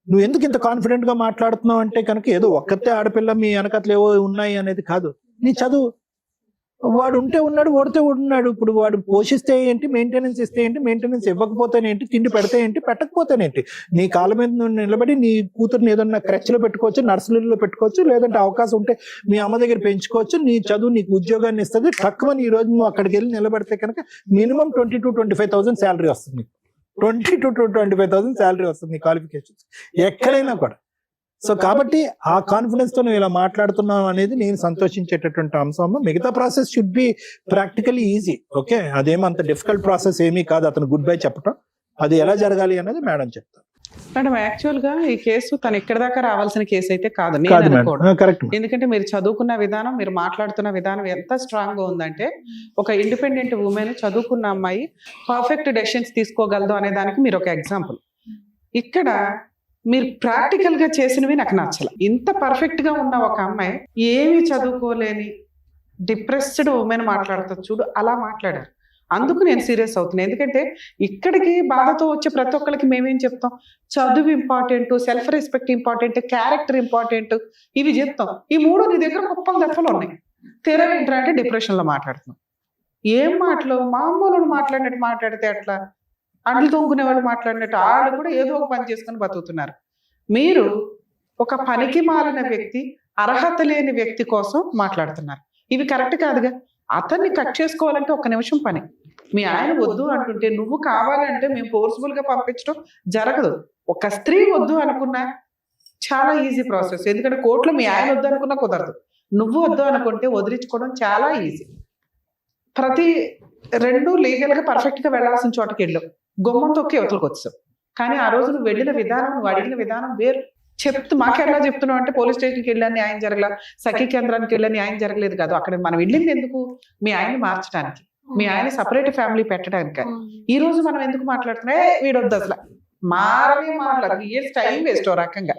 నువ్వు ఎందుకు ఇంత కాన్ఫిడెంట్ గా మాట్లాడుతున్నావు అంటే కనుక ఏదో ఒక్కతే ఆడపిల్ల మీ వెనకట్లు ఏవో ఉన్నాయి అనేది కాదు. నీ చదువు, వాడు ఉంటే ఉన్నాడు, ఓడితే ఉన్నాడు. ఇప్పుడు వాడు పోషిస్తే ఏంటి, మెయింటెనెన్స్ ఇస్తే ఏంటి, మెయింటెనెన్స్ ఇవ్వకపోతేనేంటి, తిండి పెడితే ఏంటి, పెట్టకపోతేనేంటి, నీ కాళ్ళ మీద నువ్వు నిలబడి నీ కూతురుని ఏదన్నా క్రచ్లో పెట్టుకోవచ్చు, నర్సరీలో పెట్టుకోవచ్చు, లేదంటే అవకాశం ఉంటే మీ అమ్మ దగ్గర పెంచుకోవచ్చు. నీ చదువు నీకు ఉద్యోగాన్ని ఇస్తుంది. తక్కువని ఈ రోజు నువ్వు అక్కడికి వెళ్ళి నిలబడితే కనుక మినిమం 20,000 to 25,000 శాలరీ వస్తుంది. 20,000 to 25,000 శాలరీ వస్తుంది క్వాలిఫికేషన్స్ ఎక్కడైనా కూడా. సో కాబట్టి ఆ కాన్ఫిడెన్స్ తో నువ్వు ఇలా మాట్లాడుతున్నావు అనేది నేను సంతోషించేటటువంటి అంశం. మిగతా process should be practically easy. Okay, అదేమంత డిఫికల్ట్ ప్రాసెస్ ఏమీ కాదు అతను గుడ్ బై చెప్పడం. అది ఎలా జరగాలి అనేది మేడం చెప్తారు. మేడం యాక్చువల్ గా ఈ కేసు తను ఇక్కడ దాకా రావాల్సిన కేసు అయితే కాదు. కరెక్ట్. ఎందుకంటే మీరు చదువుకున్న విధానం, మీరు మాట్లాడుతున్న విధానం ఎంత స్ట్రాంగ్ గా ఉందంటే, ఒక ఇండిపెండెంట్ ఉమెన్, చదువుకున్న అమ్మాయి పర్ఫెక్ట్ డెసిషన్స్ తీసుకోగలదు అనే దానికి మీరు ఒక ఎగ్జాంపుల్. ఇక్కడ మీరు ప్రాక్టికల్ గా చేసినవి నాకు నచ్చల. ఇంత పర్ఫెక్ట్ గా ఉన్న ఒక అమ్మాయి, ఏమి చదువుకోలేని డిప్రెస్డ్ ఉమెన్ మాట్లాడుతుంది చూడు, అలా మాట్లాడారు. అందుకు నేను సీరియస్ అవుతున్నాను. ఎందుకంటే ఇక్కడికి బాధతో వచ్చే ప్రతి ఒక్కరికి మేమేం చెప్తాం, చదువు important, self respect important, character important, ఇవి చెప్తాం. ఈ మూడు నీ దగ్గర కుప్పలు దెప్పలు ఉన్నాయి. తెరవేంట్రా అంటే డిప్రెషన్ లో మాట్లాడుతున్నాం. ఏం మాటలు, మామూలు మాట్లాడినట్టు మాట్లాడితే అట్లా, అంట్లు తోముకునే వాళ్ళు మాట్లాడినట్టు వాళ్ళు కూడా ఏదో ఒక పని చేసుకుని బతుకుతున్నారు. మీరు ఒక పనికి మాలిన వ్యక్తి, అర్హత లేని వ్యక్తి కోసం మాట్లాడుతున్నారు. ఇవి కరెక్ట్ కాదుగా. అతన్ని కట్ చేసుకోవాలంటే 1 నిమిషం పని. మీ ఆయన వద్దు అంటుంటే నువ్వు కావాలంటే మేము ఫోర్స్ఫుల్ గా పంపించడం జరగదు. ఒక స్త్రీ వద్దు అనుకున్నా చాలా ఈజీ ప్రాసెస్. ఎందుకంటే కోర్టులో మీ ఆయన వద్దు అనుకున్నా కుదరదు. నువ్వు వద్దు అనుకుంటే వదిలించుకోవడం చాలా ఈజీ. ప్రతి రెండు లీగల్ గా పర్ఫెక్ట్ గా వెళ్లాల్సిన చోటకి వెళ్ళావు, గుమ్మం తొక్కి అవతలకు వచ్చావు. కానీ ఆ రోజు నువ్వు వెళ్ళిన విధానం, నువ్వు అడిగిన విధానం వేరు. మాకెలా చెప్తున్నావు అంటే పోలీస్ స్టేషన్కి వెళ్ళాను న్యాయం జరగల, సఖీ కేంద్రానికి వెళ్ళాను న్యాయం జరగలేదు కాదు. అక్కడ మనం వెళ్ళింది ఎందుకు? మీ ఆయన్ని మార్చడానికి, మీ ఆయన సపరేట్ ఫ్యామిలీ పెట్టడానికి. ఈ రోజు మనం ఎందుకు మాట్లాడుతున్నా వీడొద్దు అసలు మాట్లాడు, ఏ టైం వేస్ట్ ఓ రకంగా.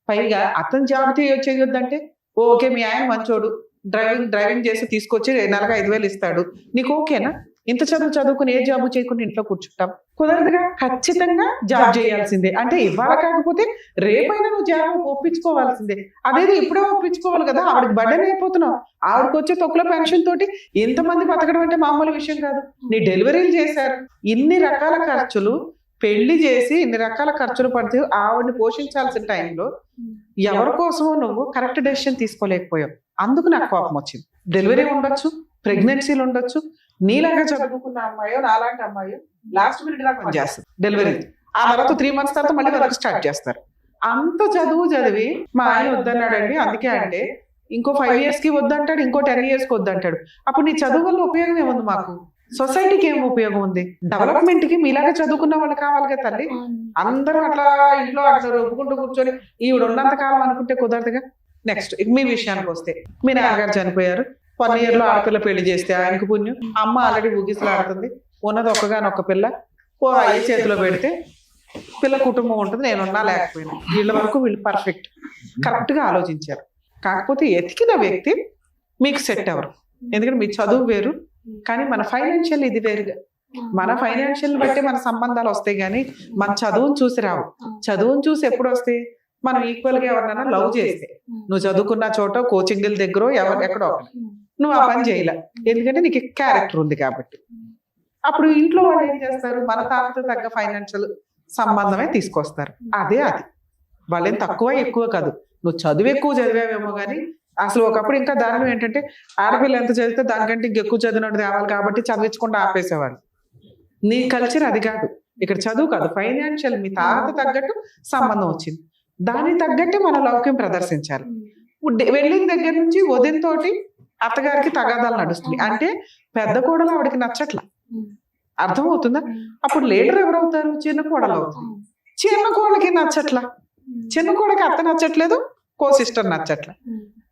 పైగా అతను జాబ్ చేయొద్దంటే ఓకే మీ ఆయన మంచోడు, డ్రైవింగ్ చేసి తీసుకొచ్చి నెలకు 5,000 ఇస్తాడు, నీకు ఓకేనా? ఇంత చదువుకుని ఏ జాబు చేయకుండా ఇంట్లో కూర్చుంటాం? కుదరదుగా. ఖచ్చితంగా జాబ్ చేయాల్సిందే. అంటే ఇవాళ కాకపోతే రేపైనా నువ్వు జాబ్ ఒప్పించుకోవాల్సిందే. అదేదో ఇప్పుడే ఒప్పించుకోవాలి కదా. ఆవిడకి బర్డెన్ అయిపోతున్నావు. ఆవిడకి వచ్చే తొక్కుల పెన్షన్ తోటి ఎంతమంది బతకడం అంటే మామూలు విషయం కాదు. నీ డెలివరీలు చేశారు, ఇన్ని రకాల ఖర్చులు, పెళ్లి చేసి ఇన్ని రకాల ఖర్చులు పడితే ఆవిడని పోషించాల్సిన టైంలో ఎవరి కోసమో నువ్వు కరెక్ట్ డెసిషన్ తీసుకోలేకపోయావు. అందుకు నాకు కోపం వచ్చింది. డెలివరీ ఉండొచ్చు, ప్రెగ్నెన్సీలు ఉండొచ్చు, నీలాగా చదువుకున్న అమ్మాయో నాలాంటి అమ్మాయో లాస్ట్ మినిట్ దాకా పనిచేస్తారు డెలివరీ. ఆ తర్వాత 3 months తర్వాత మళ్ళీ వర్క్ స్టార్ట్ చేస్తారు. అంత చదివి మా ఆయన వద్దన్నాడండి, అందుకే అంటే ఇంకో 5 years కి వద్దంటాడు, ఇంకో 10 years కి వద్దంటాడు. అప్పుడు నీ చదువు వల్ల ఉపయోగం ఏముంది? మాకు సొసైటీకి ఏం ఉపయోగం ఉంది? డెవలప్మెంట్ కి మీలాగా చదువుకున్న వాళ్ళు కావాలి కదా తల్లి. అందరూ అట్లా ఇంట్లో అట్లా ఒప్పుకుంటూ కూర్చొని ఈవిడ ఉన్నంత కాలం అనుకుంటే కుదరదుగా. నెక్స్ట్ మీ విషయానికి వస్తే, మీ నాన్నగారు చనిపోయారు, 1 year లో ఆడపిల్ల పెళ్లి చేస్తే ఆయనకు పుణ్యం. అమ్మ ఆల్రెడీ ఊగిసలాడుతుంది, ఉన్నది ఒక్కగానొక్క పిల్ల, అయ్యి చేతిలో పెడితే పిల్ల కుటుంబం ఉంటుంది, నేనున్నా లేకపోయినా. వీళ్ళ వరకు వీళ్ళు పర్ఫెక్ట్, కరెక్ట్ గా ఆలోచించారు. కాకపోతే ఎతికిన వ్యక్తి మీకు సెట్ అవ్వరు. ఎందుకంటే మీ చదువు వేరు, కానీ మన ఫైనాన్షియల్ ఇది వేరుగా. మన ఫైనాన్షియల్ బట్టి మన సంబంధాలు వస్తాయి, కానీ మన చదువును చూసి రావు. చదువును చూసి ఎప్పుడు వస్తాయి? మనం ఈక్వల్ గా ఎవరినైనా లవ్ చేస్తే, నువ్వు చదువుకున్న చోట కోచింగ్ దగ్గర ఎక్కడో నువ్వు ఆ పని చేయలే, ఎందుకంటే నీకు క్యారెక్టర్ ఉంది కాబట్టి. అప్పుడు ఇంట్లో వాళ్ళు ఏం చేస్తారు? మన తాతతో తగ్గ ఫైనాన్షియల్ సంబంధమే తీసుకొస్తారు. అది వాళ్ళేం తక్కువ ఎక్కువ కాదు. నువ్వు చదువు ఎక్కువ చదివావేమో కానీ అసలు ఒకప్పుడు ఇంకా దారుణం ఏంటంటే ఆడపిల్ల ఎంత చదివితే దానికంటే ఇంకెక్కువ చదివినట్టు తేవాలి కాబట్టి చదివించకుండా ఆపేసేవాళ్ళు. నీ కల్చర్ అది కాదు. ఇక్కడ చదువు కాదు, ఫైనాన్షియల్ మీ తాత తగ్గట్టు సంబంధం వచ్చింది, దానికి తగ్గట్టు మన లౌక్యం ప్రదర్శించాలి. వెళ్ళిన దగ్గర నుంచి వదినతోటి అత్తగారికి తగాదాలు నడుస్తుంది. అంటే పెద్ద కోడలు ఆవిడకి నచ్చట్ల, అర్థమవుతుందా? అప్పుడు లీడర్ ఎవరవుతారు? చిన్న కోడలు అవుతుంది. చిన్న కోడలకి నచ్చట్ల, చిన్న కోడకి అత్త నచ్చట్లేదు, కో సిస్టర్ నచ్చట్ల.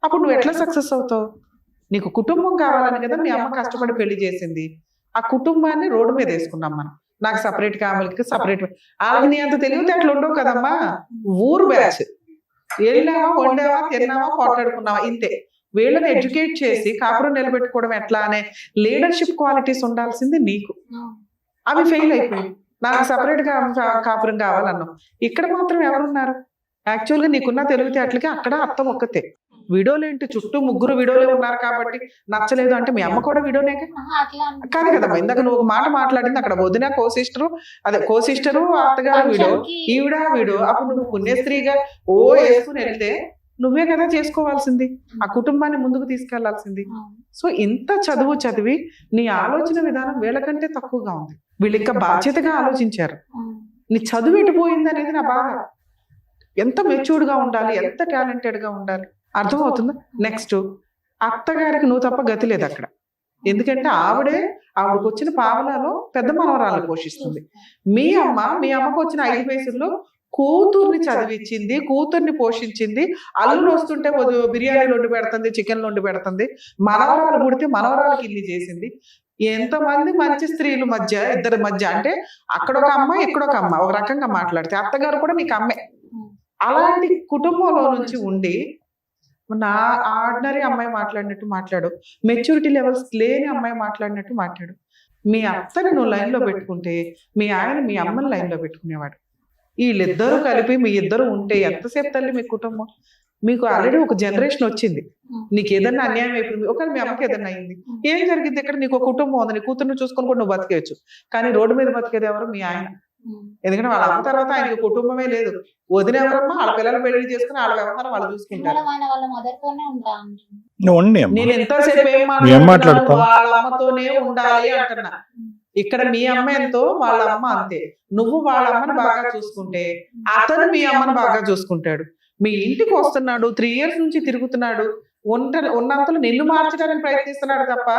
అప్పుడు నువ్వు ఎట్లా సక్సెస్ అవుతావు? నీకు కుటుంబం కావాలని కదా మీ అమ్మ కష్టపడి పెళ్లి చేసింది. ఆ కుటుంబాన్ని రోడ్డు మీద వేసుకున్నాం మనం. నాకు సపరేట్ కావాలికి సపరేట్. వాళ్ళకి నీ అంత తెలివితే అట్లా ఉండవు కదమ్మా. ఊరు బ్యాచ్, వెళ్ళావా, వండావా, తిన్నావా, పోట్లాడుకున్నావా, ఇంతే. వీళ్ళని ఎడ్యుకేట్ చేసి కాపురం నిలబెట్టుకోవడం ఎట్లా అనే లీడర్షిప్ క్వాలిటీస్ ఉండాల్సింది నీకు. అవి ఫెయిల్ అయిపోయి నాకు సపరేట్ గా కాపురం కావాలన్నావు. ఇక్కడ మాత్రం ఎవరున్నారు? యాక్చువల్గా నీకున్న తెలివితేటలకి అక్కడ అర్థం ఒక్కతే. విడోలు ఏంటి? చుట్టూ 3 విడోలే ఉన్నారు కాబట్టి నచ్చలేదు అంటే మీ అమ్మ కూడా విడోనే కాదు కదమ్మా. ఇందాక నువ్వు ఒక మాట మాట్లాడింది, అక్కడ వదిన కో సిస్టరు అత్తగారు విడో, ఈవిడ విడో. అప్పుడు నువ్వు పుణ్యస్త్రీగా వేసుకుని వెళ్తే నువ్వే కదా చేసుకోవాల్సింది, ఆ కుటుంబాన్ని ముందుకు తీసుకెళ్లాల్సింది. సో ఇంత చదివి నీ ఆలోచన విధానం వీళ్ళకంటే తక్కువగా ఉంది. వీళ్ళు ఇంకా బాధ్యతగా ఆలోచించారు. నీ చదువు ఎటుపోయింది అనేది నా బాధ. ఎంత మెచ్యూర్డ్ గా ఉండాలి, ఎంత టాలెంటెడ్ గా ఉండాలి, అర్థమవుతుందా? నెక్స్ట్ అత్తగారికి నువ్వు తప్ప గతి లేదు అక్కడ. ఎందుకంటే ఆవిడకి వచ్చిన పావలాలో పెద్ద మనవరాలను పోషిస్తుంది. మీ అమ్మకు వచ్చిన 5 పైసల్లో కూతుర్ని చదివించింది, కూతుర్ని పోషించింది. అల్లుడు వస్తుంటే బిర్యానీలు వండి పెడుతుంది, చికెన్లు వండి పెడుతుంది. మనవరాలు పుడితే మనవరాలకి ఇల్లు చేసింది. ఎంతమంది మంచి స్త్రీల మధ్య, ఇద్దరి మధ్య, అంటే అక్కడ ఒక అమ్మ ఇక్కడ ఒక అమ్మ, ఒక రకంగా మాట్లాడితే అత్తగారు కూడా నీకు అమ్మే. అలాంటి కుటుంబంలో నుంచి ఉండి నా ఆర్డినరీ అమ్మాయి మాట్లాడినట్టు మాట్లాడు, మెచ్యూరిటీ లెవెల్స్ లేని అమ్మాయి మాట్లాడినట్టు మాట్లాడు. మీ అత్తని నువ్వు లైన్లో పెట్టుకుంటే మీ ఆయన మీ అమ్మని లైన్లో పెట్టుకునేవాడు. వీళ్ళిద్దరూ కలిపి మీ ఇద్దరు ఉంటే ఎంతసేపు తల్లి మీ కుటుంబం? మీకు ఆల్రెడీ ఒక జనరేషన్ వచ్చింది. నీకు ఏదన్నా అన్యాయం అయిపోయింది, ఒకవేళ మీ అమ్మకి ఏదన్నా అయింది, ఏం జరిగింది? ఇక్కడ నీకు ఒక కుటుంబం ఉంది, నీ కూతుర్ని చూసుకొని కూడా నువ్వు బతికేయచ్చు. కానీ రోడ్డు మీద బతికేది ఎవరు? మీ ఆయన. ఎందుకంటే వాళ్ళ అమ్మ తర్వాత ఆయనకి కుటుంబమే లేదు. వదిన ఎవరమ్మా? వాళ్ళ పిల్లలు పెళ్లి చేసుకుని వాళ్ళ వ్యవహారం వాళ్ళు చూసుకుంటారు. నేను ఎంతసేపు ఏం మాట్లాడుతున్నా? వాళ్ళ అమ్మతోనే ఉండాలి అంటున్నా. ఇక్కడ మీ అమ్మ ఎంతో వాళ్ళ అమ్మ అంతే. నువ్వు వాళ్ళ అమ్మని బాగా చూసుకుంటే అతను మీ అమ్మని బాగా చూసుకుంటాడు. మీ ఇంటికి వస్తున్నాడు, 3 years నుంచి తిరుగుతున్నాడు, ఉన్నంతలో నిన్ను మార్చడానికి ప్రయత్నిస్తున్నాడు తప్ప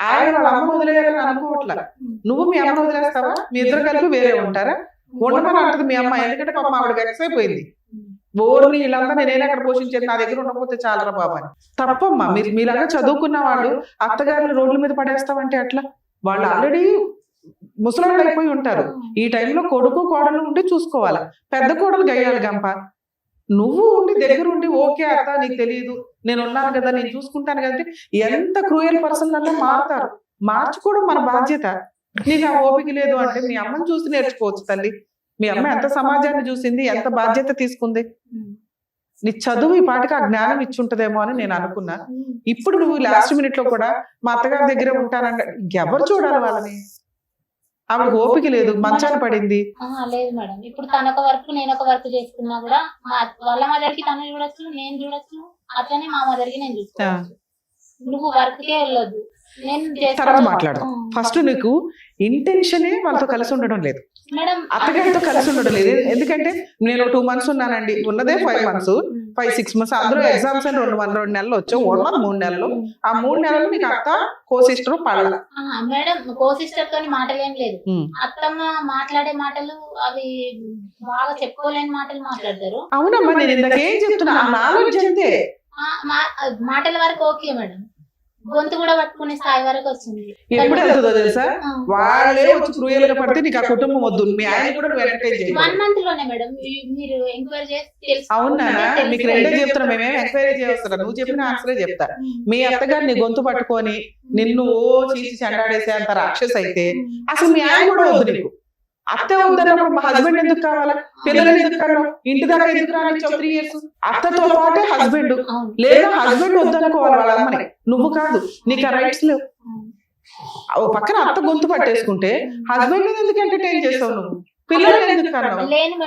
ఆయన వాళ్ళ అమ్మను వదిలేయాలని అనుకోవట్లా. నువ్వు మీ అమ్మను వదిలేస్తావా? మీ ఇద్దరు కలిపి వేరే ఉంటారా? ఉండమని అంటది మీ అమ్మ. ఎందుకంటే పాప ఆవిడ వెక్స్ అయిపోయింది. బోర్ని వీళ్ళంతా నేనే అక్కడ పోషించేది, నా దగ్గర ఉండకపోతే చాలరా బాబా అని. తప్పమ్మా. మీలాగా చదువుకున్న వాళ్ళు అత్తగారిని రోడ్ల మీద పడేస్తామంటే అట్లా. వాళ్ళు ఆల్రెడీ ముసలాళ్ళు అయిపోయి ఉంటారు. ఈ టైంలో కొడుకు కోడలు ఉండి చూసుకోవాలి. పెద్ద కోడలు గయ్యాలి గంప. నువ్వు ఉండి దగ్గర ఉండి ఓకే అత్త నీకు తెలియదు, నేను ఉన్నాను కదా, నేను చూసుకుంటాను కదా. ఎంత క్రూయల్ పర్సన్ అలా మారుతారు. మార్చుకోవడం మన బాధ్యత. నీకు ఆ ఓపిక లేదు అంటే మీ అమ్మని చూసి నేర్చుకోవచ్చు తల్లి. మీ అమ్మ ఎంత సమాజాన్ని చూసింది, ఎంత బాధ్యత తీసుకుంది. నీ చదువు ఈ పాటికి ఆ జ్ఞానం ఇచ్చుంటదేమో అని నేను అనుకున్నా. ఇప్పుడు నువ్వు లాస్ట్ మినిట్ లో కూడా మా అత్తగారి దగ్గర ఉంటానంటే ఎవరు చూడాలి వాళ్ళని? ఆవిడ ఓపిక లేదు, మంచాన పడింది. లేదు మేడం, ఇప్పుడు తనొక వర్క్ నేను ఒక వర్క్ చేసుకున్నా కూడా వాళ్ళ మదర్కి తను చూడొచ్చు, నేను చూడొచ్చు, అట్లనే మా మదర్కి నేను చూసుకోవచ్చు. నువ్వు వర్క్ కే వెళ్ళొద్దు, నేను తర్వాత మాట్లాడదాం. ఫస్ట్ నీకు ఇంటెన్షనే వాళ్ళతో కలిసి ఉండడం లేదు, అత్తగారితో కలిసి ఉండడం లేదు. ఎందుకంటే నేను 2 months ఉన్నానండి, ఉన్నదే 5 months, 5-6 months. అందులో ఎగ్జామ్స్ అని 2 నెలలు వచ్చావు, 3 నెలలు. ఆ 3 నెలలు నీకు అత్త కో సిస్టర్ పడల. మేడం కో సిస్టర్ తోని మాటలేం లేదు. అత్తమ్మ మాట్లాడే మాటలు అవి బాగా చెప్పుకోలేని మాటలు మాట్లాడతారు. అవునమ్మా, నేను ఇందాకేం చెప్తున్నా, ఆ నాలెడ్జ్ అంతే. మాటల వరకు ఓకే మేడం, గొంతు కూడా పట్టుకునే స్థాయి వరకు వచ్చింది. ఎప్పుడు వెళ్తుందో తెలుసా? వాళ్ళే వచ్చి క్రూయల్ గా పడితే నీకు ఆ కుటుంబం వద్దు. మీ ఆయన కూడా నువ్వు ఎంటర్టైన్ చేయాలి. 1 month లోనే మేడం మీరు ఎంక్వైరీ చేసి. అవునా? మీకు రెండే చెప్తున్నా, మేమేం ఎంక్వైరీ చేస్తున్నా, నువ్వు చెప్పిన ఆన్సరే చెప్తా. మీ అత్తగారు నీ గొంతు పట్టుకొని నిన్ను చీచి చెండాడేసే అంత రాక్షస్ అయితే అసలు మీ ఆయన కూడా వద్దు నీకు. అత్త వద్దన్నప్పుడు మా హస్బెండ్ ఎందుకు కావాలా? పిల్లలు ఎందుకు కన్నావు? ఇంటి దాకా ఎందుకు రానిచ్చావు 3 years? అత్తతో పాటే హస్బెండ్, లేదా హస్బెండ్ వద్దనుకోవాలి వాళ్ళ అమ్మని, నువ్వు కాదు. నీకు ఆ రైట్స్ లేవు. ఓ పక్కన అత్త గొంతు పట్టేసుకుంటే హస్బెండ్ ఎందుకు ఎంటర్టైన్ చేస్తావు నువ్వు? పిల్లలు ఎందుకు కన్నావు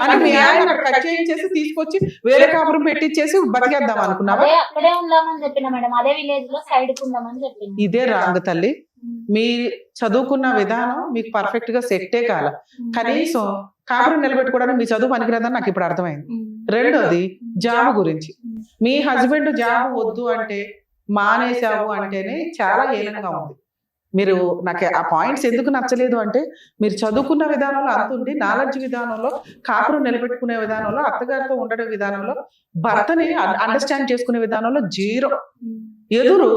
అని మీ ఆయన అక్కడ కట్ చేయించేసి తీసుకొచ్చి వేరే కాపురం పెట్టించేసి బతికేద్దాం అనుకున్నావా? అక్కడే ఉందామని చెప్పిన మేడం, అదే విలేజ్ లో సైడ్ కు ఉందామని చెప్పింది. ఇదే రాంగ్ తల్లి. మీ చదువుకున్న విధానం మీకు పర్ఫెక్ట్ గా సెట్టే కాల. కనీసం కాపురం నిలబెట్టుకోవడానికి మీ చదువు పనికిరాదని నాకు ఇప్పుడు అర్థమైంది. రెండోది జాబ్ గురించి. మీ హస్బెండ్ జాబ్ వద్దు అంటే మానేశావు అంటేనే చాలా హీనంగా ఉంది. మీరు నాకు ఆ పాయింట్స్ ఎందుకు నచ్చలేదు అంటే, మీరు చదువుకున్న విధానంలో అంతుంది, నాలెడ్జ్ విధానంలో, కాపురం నిలబెట్టుకునే విధానంలో, అత్తగారితో ఉండడం విధానంలో, భర్తని అండర్స్టాండ్ చేసుకునే విధానంలో 0. ఎదురు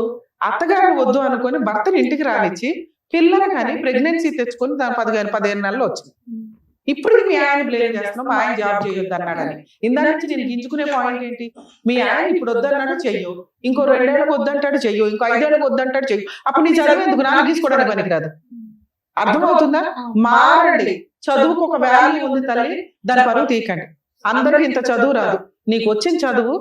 అత్తగారిని వద్దు అనుకొని భర్తని ఇంటికి రానిచ్చి పిల్లలు కానీ ప్రెగ్నెన్సీ తెచ్చుకొని దాని 15 నెలలు వచ్చింది. ఇప్పుడు మీ ఆయన బ్లేమ్ చేస్తున్నావు, మా ఆయన జాబ్ చేయొద్దు అన్నాడని. ఇందా నుంచి నేను గింజుకునే పాయింట్ ఏంటి? మీ ఆయన ఇప్పుడు వద్దన్నాడు చెయ్యు, ఇంకో 2 ఏళ్ళకి వద్దంటాడు చెయ్యు, ఇంకో 5 ఏళ్ళకి వద్దంటాడు చెయ్యు. అప్పుడు నీ చదువు ఎందుకు? నాన్న గీసుకోవడానికి పనికిరాదు. అర్థమవుతుందా? మారండి. చదువుకు ఒక వాల్యూ ఉంది తల్లి, దాని పరువు తీయకండి. అందరికి ఇంత చదువు రాదు. నీకు వచ్చిన చదువు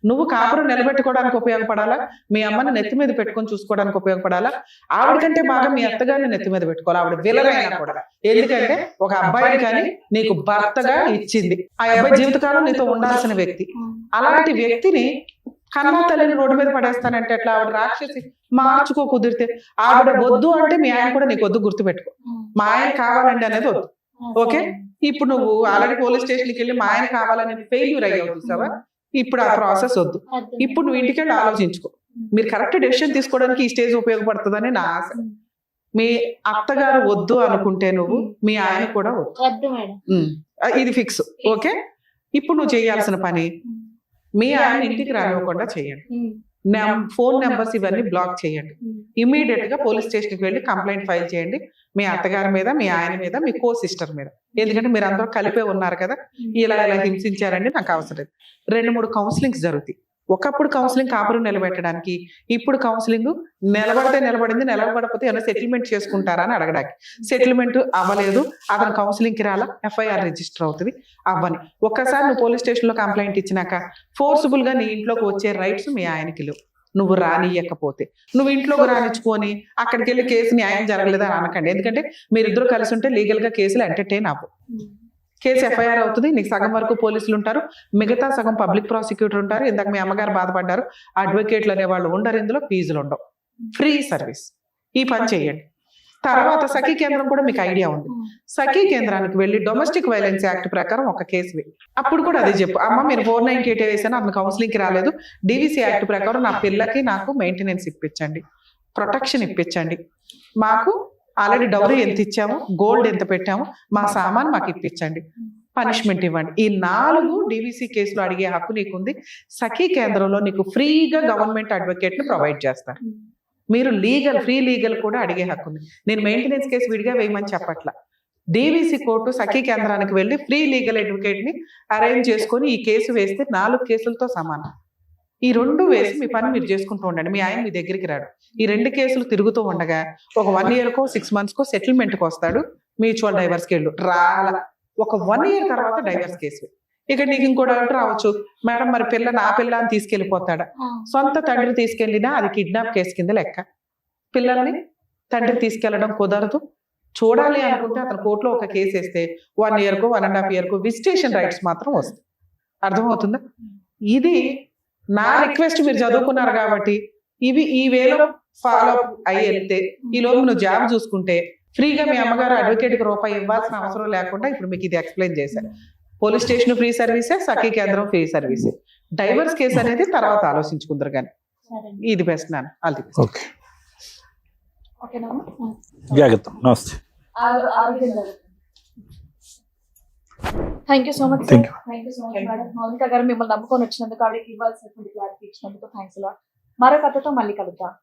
నువ్వు కాపురం నిలబెట్టుకోవడానికి ఉపయోగపడాలా, మీ అమ్మని నెత్తి మీద పెట్టుకొని చూసుకోవడానికి ఉపయోగపడాలా, ఆవిడకంటే బాగా మీ అత్తగారిని నెత్తి మీద పెట్టుకోవాలి. ఆవిడ విలరైనా కూడా. ఎందుకంటే ఒక అబ్బాయిని కానీ నీకు భర్తగా ఇచ్చింది. ఆ అబ్బాయి జీవితకాలం నీతో ఉండాల్సిన వ్యక్తి. అలాంటి వ్యక్తిని కన్నా తల్లిని రోడ్డు మీద పడేస్తానంటే ఎట్లా? ఆవిడ రాక్షసి. మార్చుకో కుదిరితే. ఆవిడ వద్దు అంటే మీ ఆయన కూడా నీకు వద్దు, గుర్తుపెట్టుకో. మా ఆయన కావాలండి అనేది వద్దు. ఓకే? ఇప్పుడు నువ్వు ఆల్రెడీ పోలీస్ స్టేషన్కి వెళ్ళి మా ఆయన కావాలని ఫెయిల్యూర్ అయ్యావు చూసావా? ఇప్పుడు ఆ ప్రాసెస్ వద్దు. ఇప్పుడు నువ్వు ఇంటికి వెళ్ళి ఆలోచించుకో. మీరు కరెక్ట్ డెసిషన్ తీసుకోవడానికి ఈ స్టేజ్ ఉపయోగపడుతుందని నా ఆశ. మీ అత్తగారు వద్దు అనుకుంటే నువ్వు, మీ ఆయన కూడా వద్దు. ఇది ఫిక్స్. ఓకే? ఇప్పుడు నువ్వు చేయాల్సిన పని, మీ ఆయన ఇంటికి రానివ్వకుండా చేయండి. ఫోన్ నెంబర్స్ ఇవన్నీ బ్లాక్ చేయండి. ఇమీడియట్ గా పోలీస్ స్టేషన్కి వెళ్ళి కంప్లైంట్ ఫైల్ చేయండి. మీ అత్తగారి మీద, మీ ఆయన మీద, మీ కో సిస్టర్ మీద. ఎందుకంటే మీరు అందరూ కలిపే ఉన్నారు కదా, ఇలా హింసించారండి, నాకు అవసరం లేదు. 2-3 కౌన్సిలింగ్స్ జరుగుతాయి. ఒకప్పుడు కౌన్సిలింగ్ కాపురం నిలబెట్టడానికి, ఇప్పుడు కౌన్సిలింగ్ నిలబడితే నిలబడింది, నిలబడకపోతే ఏమైనా సెటిల్మెంట్ చేసుకుంటారా అని అడగడానికి. సెటిల్మెంట్ అవ్వలేదు, అతను కౌన్సిలింగ్ కి రాలా, FIR రిజిస్టర్ అవుతుంది. అవ్వని ఒక్కసారి నువ్వు పోలీస్ స్టేషన్ లో కంప్లైంట్ ఇచ్చినాక ఫోర్స్ఫుల్ గా నీ ఇంట్లోకి వచ్చే రైట్స్ మీ ఆయనకి లేవు. నువ్వు రానియకపోతే, నువ్వు ఇంట్లోకి రానిచ్చుకొని అక్కడికి వెళ్ళి కేసు న్యాయం జరగలేదని అనకండి. ఎందుకంటే మీరిద్దరు కలిసి ఉంటే లీగల్ గా కేసులు ఎంటర్టైన్ అవ్వు. కేసు FIR అవుతుంది. నీకు సగం వరకు పోలీసులు ఉంటారు, మిగతా సగం పబ్లిక్ ప్రాసిక్యూటర్ ఉంటారు. ఇందాక మీ అమ్మగారు బాధపడ్డారు, అడ్వకేట్లు అనే వాళ్ళు ఉండరు, ఇందులో ఫీజులు ఉండవు, ఫ్రీ సర్వీస్. ఈ పని చేయండి. తర్వాత సఖీ కేంద్రం కూడా మీకు ఐడియా ఉంది. సఖీ కేంద్రానికి వెళ్ళి డొమెస్టిక్ వైలెన్స్ యాక్ట్ ప్రకారం ఒక కేసు వేయి. అప్పుడు కూడా అదే చెప్పు, అమ్మ మీరు 498 వేసాను, అతను కౌన్సిలింగ్కి రాలేదు, డివిసి యాక్ట్ ప్రకారం నా పిల్లకి నాకు మెయింటెనెన్స్ ఇప్పించండి, ప్రొటెక్షన్ ఇప్పించండి, మాకు ఆల్రెడీ డౌరీ ఎంత ఇచ్చాము, గోల్డ్ ఎంత పెట్టాము, మా సామాన్ మాకు ఇప్పించండి, పనిష్మెంట్ ఇవ్వండి. ఈ 4 డివిసి కేసులు అడిగే హక్కు నీకుంది. సఖీ కేంద్రంలో నీకు ఫ్రీగా గవర్నమెంట్ అడ్వకేట్ ని ప్రొవైడ్ చేస్తారు. మీరు ఫ్రీ లీగల్ కూడా అడిగే హక్కు ఉంది. నేను మెయింటెనెన్స్ కేసు విడిగా వేయమని చెప్పట్లా. డివిసి కోర్టు సఖీ కేంద్రానికి వెళ్ళి ఫ్రీ లీగల్ అడ్వకేట్ ని అరేంజ్ చేసుకొని ఈ కేసు వేస్తే 4 కేసులతో సమానం. ఈ 2 వేసి మీ పని మీరు చేసుకుంటూ ఉండండి. మీ ఆయన మీ దగ్గరికి రాడు. ఈ 2 కేసులు తిరుగుతూ ఉండగా ఒక 1 yearకో 6 monthsకో సెటిల్మెంట్కి వస్తాడు. మ్యూచువల్ డైవర్స్కి వెళ్ళు రాల ఒక 1 year తర్వాత డైవర్స్ కేసు. ఇక నీకు ఇంకో డౌట్ రావచ్చు, మేడం మరి నా పిల్లని తీసుకెళ్లిపోతాడా? సొంత తండ్రి తీసుకెళ్లినా అది కిడ్నాప్ కేసు కింద లెక్క. పిల్లల్ని తండ్రి తీసుకెళ్లడం కుదరదు. చూడాలి అనుకుంటే అతను కోర్టులో ఒక కేసు వేస్తే 1 yearకో 1.5 yearకో విజిటేషన్ రైట్స్ మాత్రం వస్తాయి. అర్థమవుతుందా? ఇది నా రిక్వెస్ట్. మీరు చదువుకున్నారు కాబట్టి ఈ వేలో ఫాలో అప్ అయ్యి వెళ్తే ఈ లోపు నువ్వు జాబ్ చూసుకుంటే ఫ్రీగా మీ అమ్మగారు అడ్వకేట్కి రూపాయి ఇవ్వాల్సిన అవసరం లేకుండా ఇప్పుడు మీకు ఇది ఎక్స్ప్లెయిన్ చేశారు. పోలీస్ స్టేషన్ ఫ్రీ సర్వీసే, సఖీ కేంద్రం ఫ్రీ సర్వీసే. డైవర్స్ కేసు అనేది తర్వాత ఆలోచించుకుందరు కానీ ఇది బెస్ట్ నాన్న. అది ఓకే, జాగ్రత్త. నమస్తే. Thank you so much. Thank you. Thank you so much madam. Mounika గారు మిమ్మల్ని నమ్ముకొని వచ్చినందుకు, ఆవిడకి ఇవ్వాల్సినటువంటి క్లారిఫికేషన్ అందుకు థ్యాంక్స్ లాట్. మరో కథతో మళ్ళీ కలుద్దాం.